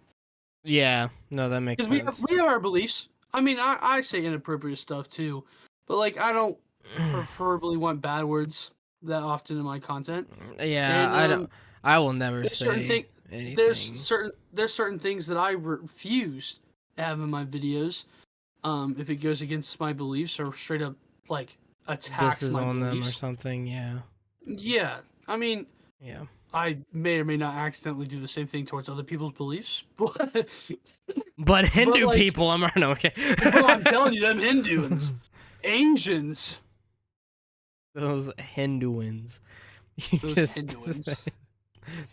Speaker 2: Yeah. No, that makes
Speaker 1: Because
Speaker 2: sense.
Speaker 1: we have our beliefs. I mean, I say inappropriate stuff too, but like I don't preferably want bad words that often in my content.
Speaker 2: Yeah,
Speaker 1: And
Speaker 2: I don't. I will never
Speaker 1: there's certain
Speaker 2: say
Speaker 1: thing
Speaker 2: anything.
Speaker 1: there's certain things that I refuse to have in my videos. If it goes against my beliefs or straight up like
Speaker 2: This
Speaker 1: attacks
Speaker 2: is
Speaker 1: my
Speaker 2: on them or
Speaker 1: beliefs.
Speaker 2: something. Yeah.
Speaker 1: Yeah, I mean,
Speaker 2: Yeah.
Speaker 1: I may or may not accidentally do the same thing towards other people's beliefs, but
Speaker 2: But
Speaker 1: but
Speaker 2: Hindu
Speaker 1: like,
Speaker 2: people, I'm no, okay.
Speaker 1: bro, I'm telling you, them Hinduans, Asians,
Speaker 2: Those Hinduans. You
Speaker 1: those
Speaker 2: just
Speaker 1: Hinduans,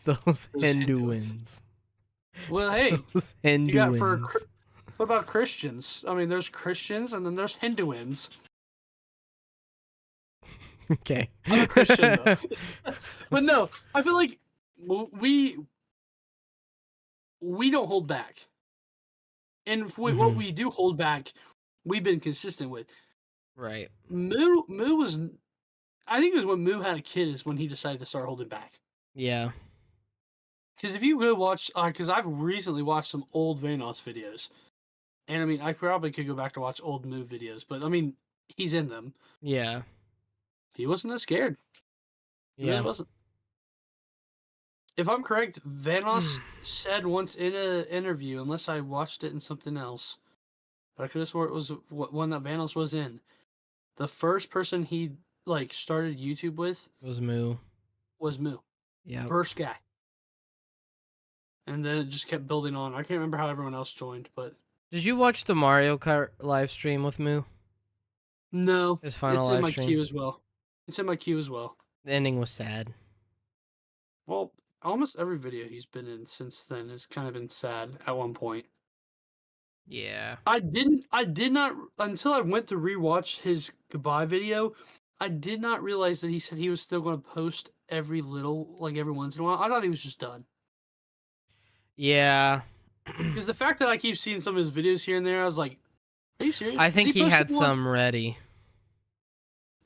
Speaker 2: those
Speaker 1: those Hinduans.
Speaker 2: Hinduans.
Speaker 1: Well, hey,
Speaker 2: Those
Speaker 1: you got
Speaker 2: Hinduans.
Speaker 1: what about Christians? I mean, there's Christians and then there's Hinduans.
Speaker 2: Okay.
Speaker 1: I'm a Christian though, but no, I feel like we we don't hold back, and if what
Speaker 2: Hmm.
Speaker 1: we do hold back, we've been consistent with.
Speaker 2: Right.
Speaker 1: Moo was, I think it was when Moo had a kid is when he decided to start holding back.
Speaker 2: Yeah.
Speaker 1: Because if you go watch, because I've recently watched some old Vanos videos, and I mean, I probably could go back to watch old Moo videos, but I mean, he's in them.
Speaker 2: Yeah.
Speaker 1: He wasn't as scared. He really
Speaker 2: Yeah.
Speaker 1: wasn't. If I'm correct, Vanos said once in an interview, unless I watched it in something else, but I could have swore it was one that Vanos was in. The first person he like started YouTube with
Speaker 2: Was Moo.
Speaker 1: was Moo,
Speaker 2: Yep.
Speaker 1: first guy, and then it just kept building on. I can't remember how everyone else joined, but
Speaker 2: Did you watch the Mario Kart live stream with Moo?
Speaker 1: no,
Speaker 2: His final
Speaker 1: it's in
Speaker 2: live
Speaker 1: my
Speaker 2: stream.
Speaker 1: queue as well. It's in my queue as well.
Speaker 2: The ending was sad.
Speaker 1: Well, almost every video he's been in since then has kind of been sad at one point.
Speaker 2: Yeah.
Speaker 1: I did not, until I went to rewatch his goodbye video, I did not realize that he said he was still going to post every once in a while. I thought he was just done.
Speaker 2: Yeah.
Speaker 1: Because the fact that I keep seeing some of his videos here and there, I was like, are you serious?
Speaker 2: I
Speaker 1: Is
Speaker 2: think
Speaker 1: he
Speaker 2: he had
Speaker 1: posting one?
Speaker 2: some ready.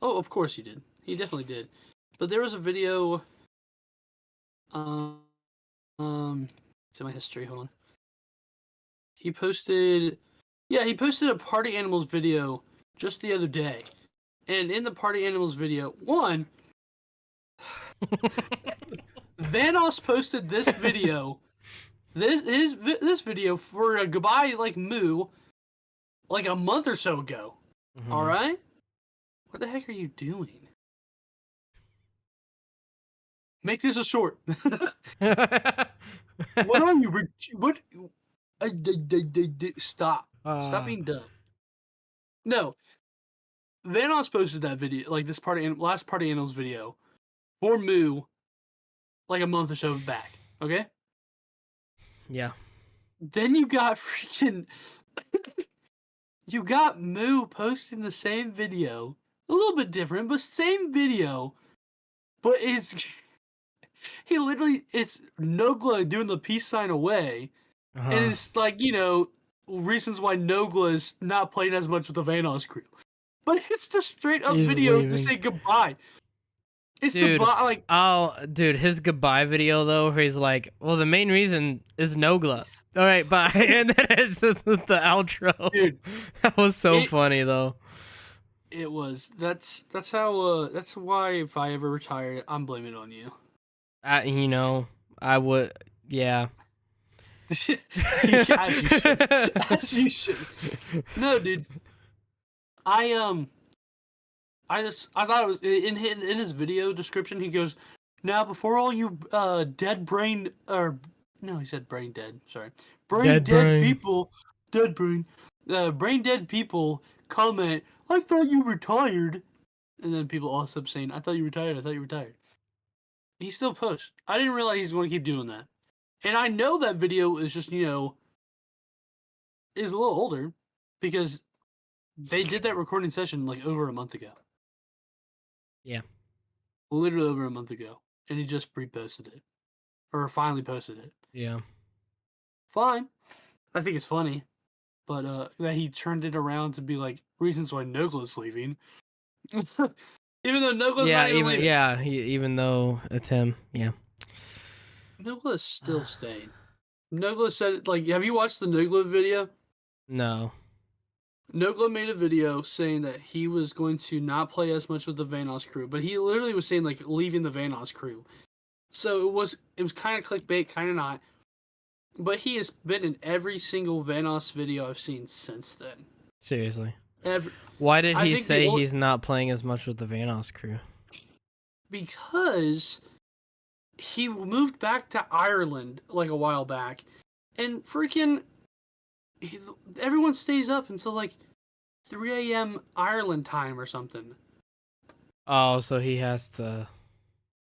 Speaker 1: Oh, of course he did. He definitely did. But there was a video, um, it's in my history, hold on. He posted, yeah, he posted a party animals video just the other day, and in the party animals video, one, Vanoss posted this video, this video for a goodbye like moo, like a month or so ago. All
Speaker 2: Mhm.
Speaker 1: right, what the heck are you doing? Make this a short. What are you? What? Stop. Stop
Speaker 2: uh,
Speaker 1: being dumb. No, Vanoss posted that video, like this last party animals video for moo, like a month or so back. Okay.
Speaker 2: yeah.
Speaker 1: Then you got freaking you got Moo posting the same video, a little bit different, but same video. But it's he literally it's Nogla doing the peace sign away, and
Speaker 2: Uh-huh.
Speaker 1: it's like reasons why Nogla is not playing as much with the Vanoss crew. But it's the straight up
Speaker 2: He's
Speaker 1: video to
Speaker 2: leaving.
Speaker 1: say goodbye. It's the
Speaker 2: Dude,
Speaker 1: like
Speaker 2: dude, his goodbye video though, where he's like, well, the main reason is Nogla. All right, bye. And then it's the outro.
Speaker 1: dude.
Speaker 2: That was so
Speaker 1: It
Speaker 2: funny though.
Speaker 1: it was that's how that's why if I ever retire, I'm blaming it on you.
Speaker 2: You know, I would, yeah.
Speaker 1: As you should. As you should. No, dude. I I thought it was in his video description. He goes, "Now before all you dead brain or no, he said brain dead. Sorry, brain
Speaker 2: Dead
Speaker 1: dead
Speaker 2: brain.
Speaker 1: people, dead brain dead people comment. I thought you retired." And then people all kept saying, "I thought you retired. I thought you retired." He still posts. I didn't realize he's going to keep doing that. And I know that video is just is a little older because they did that recording session like over a month ago.
Speaker 2: Yeah.
Speaker 1: Literally over a month ago. And he just reposted it. Or finally posted it.
Speaker 2: Yeah.
Speaker 1: Fine. I think it's funny. But that he turned it around to be like reasons why Nogla's leaving. Even though Nogla's
Speaker 2: Yeah,
Speaker 1: not even leaving.
Speaker 2: even though it's him. Yeah.
Speaker 1: Nogla's still staying. Nogla said like have you watched the Nogla video?
Speaker 2: No.
Speaker 1: Nogla made a video saying that he was going to not play as much with the Vanoss crew, but he literally was saying like leaving the Vanoss crew. So it was kind of clickbait, kind of not. But he has been in every single Vanoss video I've seen since then.
Speaker 2: Seriously.
Speaker 1: Every,
Speaker 2: Why did
Speaker 1: I
Speaker 2: he
Speaker 1: think the
Speaker 2: say
Speaker 1: only
Speaker 2: he's not playing as much with the Vanoss crew?
Speaker 1: because he moved back to Ireland like a while back, and freaking everyone stays up until like 3 a.m. Ireland time or something.
Speaker 2: Oh, so he has to.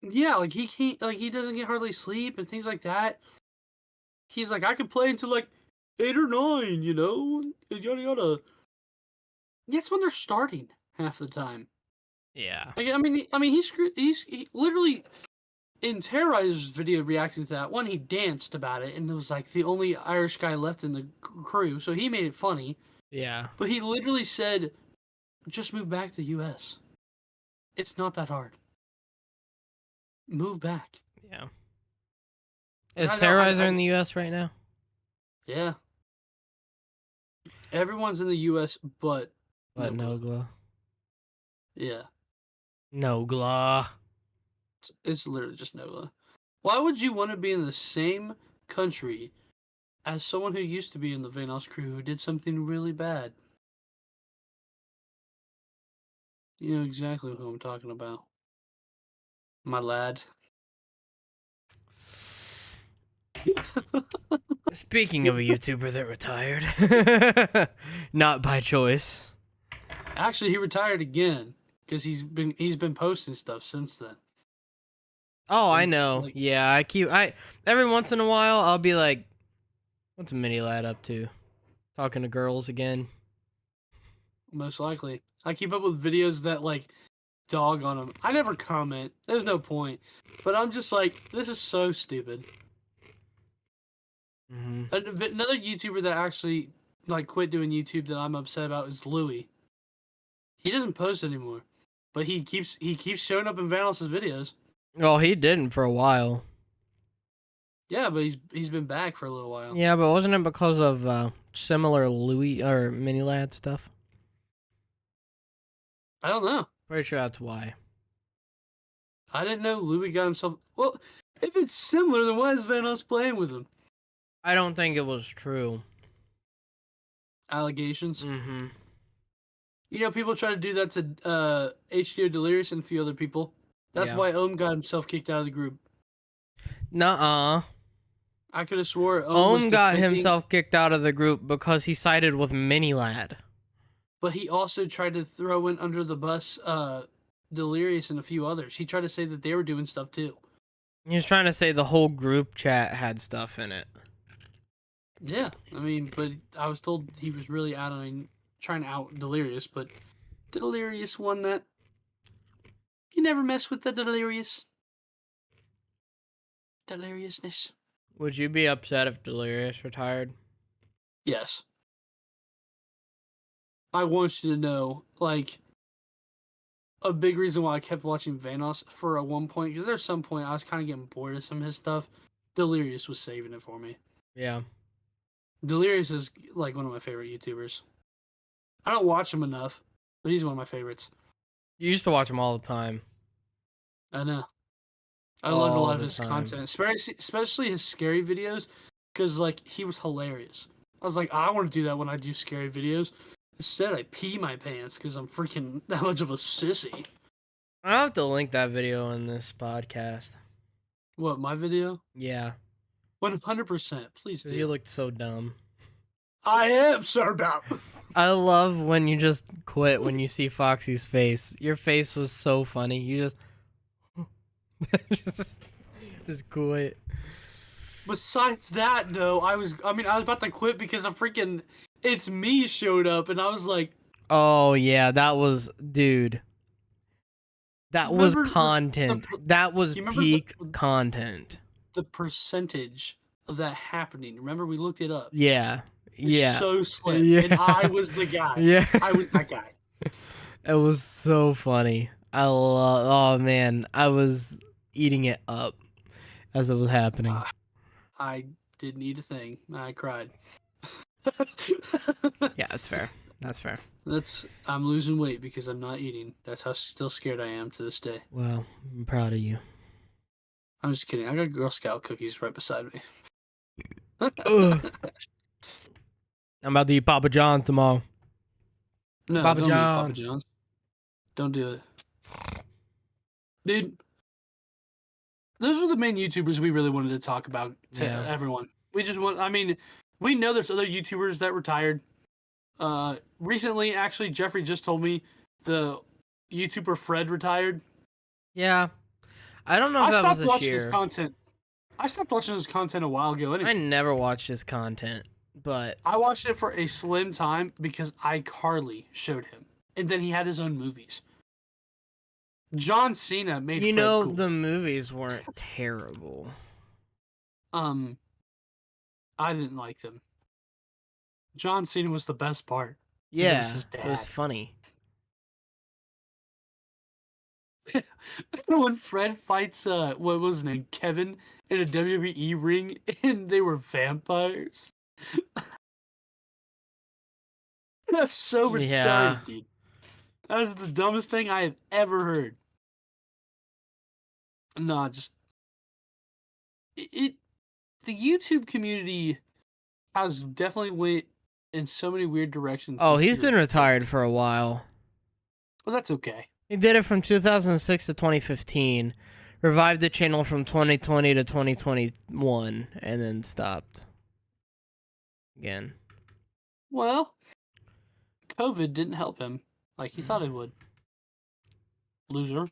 Speaker 1: Yeah, like he can't, like he doesn't get hardly sleep and things like that. He's like, I could play until like 8 or 9, and yada yada. That's when they're starting half the time.
Speaker 2: Yeah.
Speaker 1: Like, I mean, he literally in Terrorizer's video reacting to that one. He danced about it and it was like the only Irish guy left in the crew, so he made it funny.
Speaker 2: Yeah.
Speaker 1: But he literally said, "Just move back to the U.S. It's not that hard. Move back."
Speaker 2: Yeah.
Speaker 1: And
Speaker 2: Is
Speaker 1: I know,
Speaker 2: Terrorizer in the US right now?
Speaker 1: yeah. Everyone's in the U.S. but
Speaker 2: But
Speaker 1: Nogla.
Speaker 2: Nogla.
Speaker 1: Yeah,
Speaker 2: Nogla.
Speaker 1: it's literally just Nogla. Why would you want to be in the same country as someone who used to be in the Vanoss crew who did something really bad? You know exactly who I'm talking about, my lad.
Speaker 2: Speaking of a YouTuber that retired, not by choice.
Speaker 1: Actually, he retired again because he's been posting stuff since then.
Speaker 2: Oh, I
Speaker 1: Like
Speaker 2: know.
Speaker 1: like
Speaker 2: Yeah, I every once in a while I'll be like, "What's a mini lad up to? Talking to girls again?"
Speaker 1: most likely, I keep up with videos that like dog on him. I never comment. There's no point. But I'm just like, this is so stupid.
Speaker 2: Mm-hmm.
Speaker 1: Another YouTuber that actually like quit doing YouTube that I'm upset about is Louis. He doesn't post anymore, but he keeps showing up in Vanos' videos.
Speaker 2: Well, he didn't for a while.
Speaker 1: Yeah, but he's been back for a little while.
Speaker 2: Yeah, but wasn't it because of similar Louis or Mini Lad stuff?
Speaker 1: I don't know.
Speaker 2: Pretty sure that's why.
Speaker 1: I didn't know Louis got himself. Well, if it's similar, then why is Vanos playing with him?
Speaker 2: I don't think it was true.
Speaker 1: Allegations.
Speaker 2: Mm-hmm.
Speaker 1: You know, people try to do that to HDO Delirious and a few other people. That's
Speaker 2: Yeah.
Speaker 1: why Ohm got himself kicked out of the group.
Speaker 2: Nuh-uh.
Speaker 1: I could have swore Ohm was
Speaker 2: Ohm got
Speaker 1: defending,
Speaker 2: himself kicked out of the group because he sided with Mini Lad.
Speaker 1: but he also tried to throw in under the bus Delirious and a few others. He tried to say that they were doing stuff too.
Speaker 2: He was trying to say the whole group chat had stuff in it.
Speaker 1: Yeah, I mean, but I was told he was really trying to out Delirious, but Delirious won that. You never mess with the Delirious. Deliriousness.
Speaker 2: Would you be upset if Delirious retired?
Speaker 1: Yes. I want you to know, like, a big reason why I kept watching Vanos for a one point, because there's some point I was kind of getting bored of some of his stuff. Delirious was saving it for me.
Speaker 2: Yeah.
Speaker 1: Delirious is like one of my favorite YouTubers. I don't watch him enough, but he's one of my favorites.
Speaker 2: You used to watch him all the time.
Speaker 1: I know. I loved a
Speaker 2: All
Speaker 1: lot of
Speaker 2: the
Speaker 1: his
Speaker 2: time.
Speaker 1: content, especially his scary videos, because like he was hilarious. I was like, I want to do that when I do scary videos. Instead, I pee my pants because I'm freaking that much of a sissy.
Speaker 2: I'll have to link that video in this podcast.
Speaker 1: What, my video?
Speaker 2: Yeah.
Speaker 1: 100%. Please
Speaker 2: Because you
Speaker 1: do.
Speaker 2: looked so dumb.
Speaker 1: I am so dumb.
Speaker 2: I love when you just quit when you see Foxy's face. Your face was so funny. You just, just quit.
Speaker 1: Besides that, though, I was about to quit because a freaking It's Me showed up, and I was like,
Speaker 2: Oh, yeah. That was, dude. That was
Speaker 1: remember
Speaker 2: content. That was
Speaker 1: you remember
Speaker 2: peak content.
Speaker 1: the percentage of that happening? Remember, we looked it up.
Speaker 2: Yeah.
Speaker 1: It's
Speaker 2: Yeah.
Speaker 1: so slim, and
Speaker 2: Yeah.
Speaker 1: I was the guy.
Speaker 2: Yeah.
Speaker 1: I was that guy.
Speaker 2: It was so funny. Oh man, I was eating it up as it was happening.
Speaker 1: I didn't eat a thing. I cried.
Speaker 2: Yeah, that's fair. That's fair.
Speaker 1: I'm losing weight because I'm not eating. That's how still scared I am to this day.
Speaker 2: Well, I'm proud of you.
Speaker 1: I'm just kidding. I got Girl Scout cookies right beside me.
Speaker 2: Ugh. I'm about to eat Papa John's tomorrow.
Speaker 1: No,
Speaker 2: Papa
Speaker 1: don't eat Papa
Speaker 2: John's.
Speaker 1: John's. Don't do it. Dude, those are the main YouTubers we really wanted to talk about to
Speaker 2: Yeah.
Speaker 1: everyone. We know there's other YouTubers that retired. Recently, actually, Jeffrey just told me the YouTuber Fred retired.
Speaker 2: Yeah. I don't know
Speaker 1: I
Speaker 2: if that was
Speaker 1: stopped
Speaker 2: this
Speaker 1: watching his
Speaker 2: year.
Speaker 1: content. I stopped watching his content a while ago. Anyway.
Speaker 2: I never watched his content, but
Speaker 1: I watched it for a slim time because iCarly showed him, and then he had his own movies. John Cena made
Speaker 2: you
Speaker 1: Fred
Speaker 2: know
Speaker 1: cool.
Speaker 2: the movies weren't terrible.
Speaker 1: I didn't like them. John Cena was the best part.
Speaker 2: Yeah,
Speaker 1: was his
Speaker 2: it was
Speaker 1: dad.
Speaker 2: funny.
Speaker 1: When Fred fights what was his name, Kevin, in a WWE ring, and they were vampires. That's so
Speaker 2: Yeah.
Speaker 1: retarded, dude. That was the dumbest thing I have ever heard. No, just the YouTube community has definitely went in so many weird directions.
Speaker 2: Oh,
Speaker 1: since
Speaker 2: he's
Speaker 1: we
Speaker 2: been
Speaker 1: were
Speaker 2: retired
Speaker 1: kids.
Speaker 2: for a while.
Speaker 1: Well, that's okay.
Speaker 2: He did it from 2006 to 2015, revived the channel from 2020 to 2021, and then stopped again.
Speaker 1: Well, COVID didn't help him like he thought it would. Loser.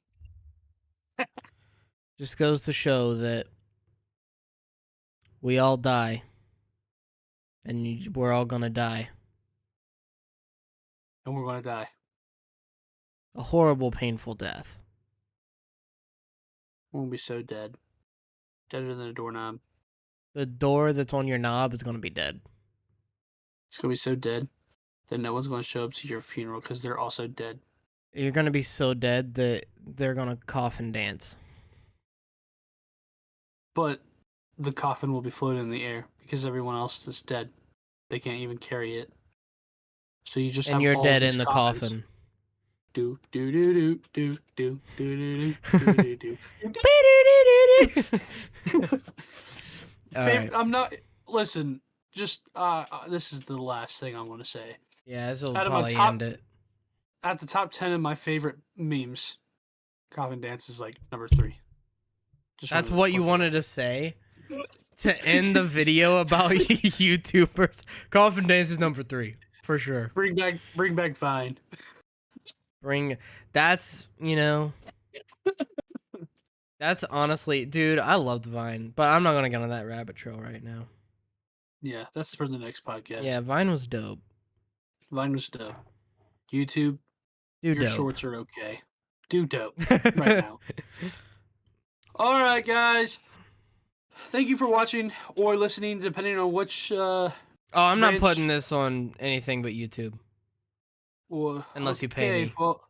Speaker 2: Just goes to show that we all die, and we're all gonna die.
Speaker 1: And we're gonna die.
Speaker 2: A horrible, painful death.
Speaker 1: We're gonna be so dead. Deader than a doorknob.
Speaker 2: The door that's on your knob is gonna be dead.
Speaker 1: It's gonna be so dead that no one's gonna show up to your funeral because they're also dead.
Speaker 2: You're gonna be so dead that they're gonna coffin dance.
Speaker 1: But the coffin will be floating in the air because everyone else is dead. They can't even carry it. So you just
Speaker 2: And
Speaker 1: have
Speaker 2: you're
Speaker 1: all
Speaker 2: dead
Speaker 1: these
Speaker 2: in the
Speaker 1: coffins.
Speaker 2: coffin.
Speaker 1: Do do do do do do do do do do do.
Speaker 2: All right.
Speaker 1: I'm not. Listen, just this is the last thing I want to say.
Speaker 2: Yeah, this will
Speaker 1: Out of my
Speaker 2: probably
Speaker 1: top,
Speaker 2: end it.
Speaker 1: at the top 10 of my favorite memes, coffin dance is like number 3. Just
Speaker 2: That's
Speaker 1: wanted to
Speaker 2: what you
Speaker 1: put that
Speaker 2: wanted to say to end the video about YouTubers. Coffin Dance is number 3 for sure.
Speaker 1: bring back Vine.
Speaker 2: That's that's honestly, dude, I love the Vine, but I'm not gonna get on that rabbit trail right now.
Speaker 1: Yeah, that's for the next podcast.
Speaker 2: Yeah, Vine was dope.
Speaker 1: Vine was dope. YouTube,
Speaker 2: Dude,
Speaker 1: your
Speaker 2: dope.
Speaker 1: shorts are okay. Do dope right now. All right, guys. Thank you for watching or listening, depending on which
Speaker 2: Oh, I'm not putting
Speaker 1: branch.
Speaker 2: this on anything but YouTube
Speaker 1: Well,
Speaker 2: unless you pay
Speaker 1: okay,
Speaker 2: me.
Speaker 1: well,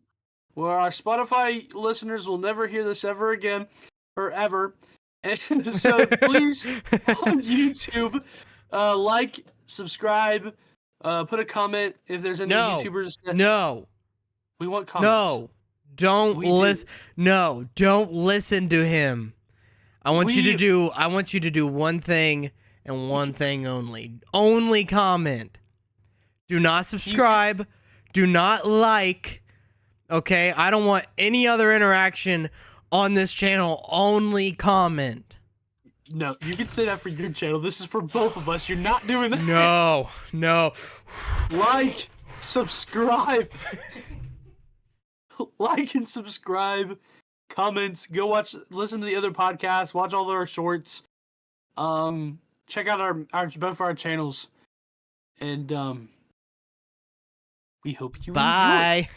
Speaker 1: our Spotify listeners will never hear this ever again, or ever. And so please, on YouTube, like, subscribe, put a comment if there's any
Speaker 2: No,
Speaker 1: YouTubers that
Speaker 2: no,
Speaker 1: we want comments.
Speaker 2: no. Don't
Speaker 1: We do.
Speaker 2: listen. No, don't listen to him. I want you to
Speaker 1: We
Speaker 2: do one thing and one thing only. Only comment. Do not subscribe. Do not like. Okay? I don't want any other interaction on this channel. Only comment.
Speaker 1: No, you can say that for your channel. This is for both of us. You're not doing that.
Speaker 2: No. No.
Speaker 1: Like, subscribe. Like and subscribe. Comments. Go listen to the other podcasts. Watch all our shorts. Check out our both our channels. And we hope you enjoy.
Speaker 2: Bye.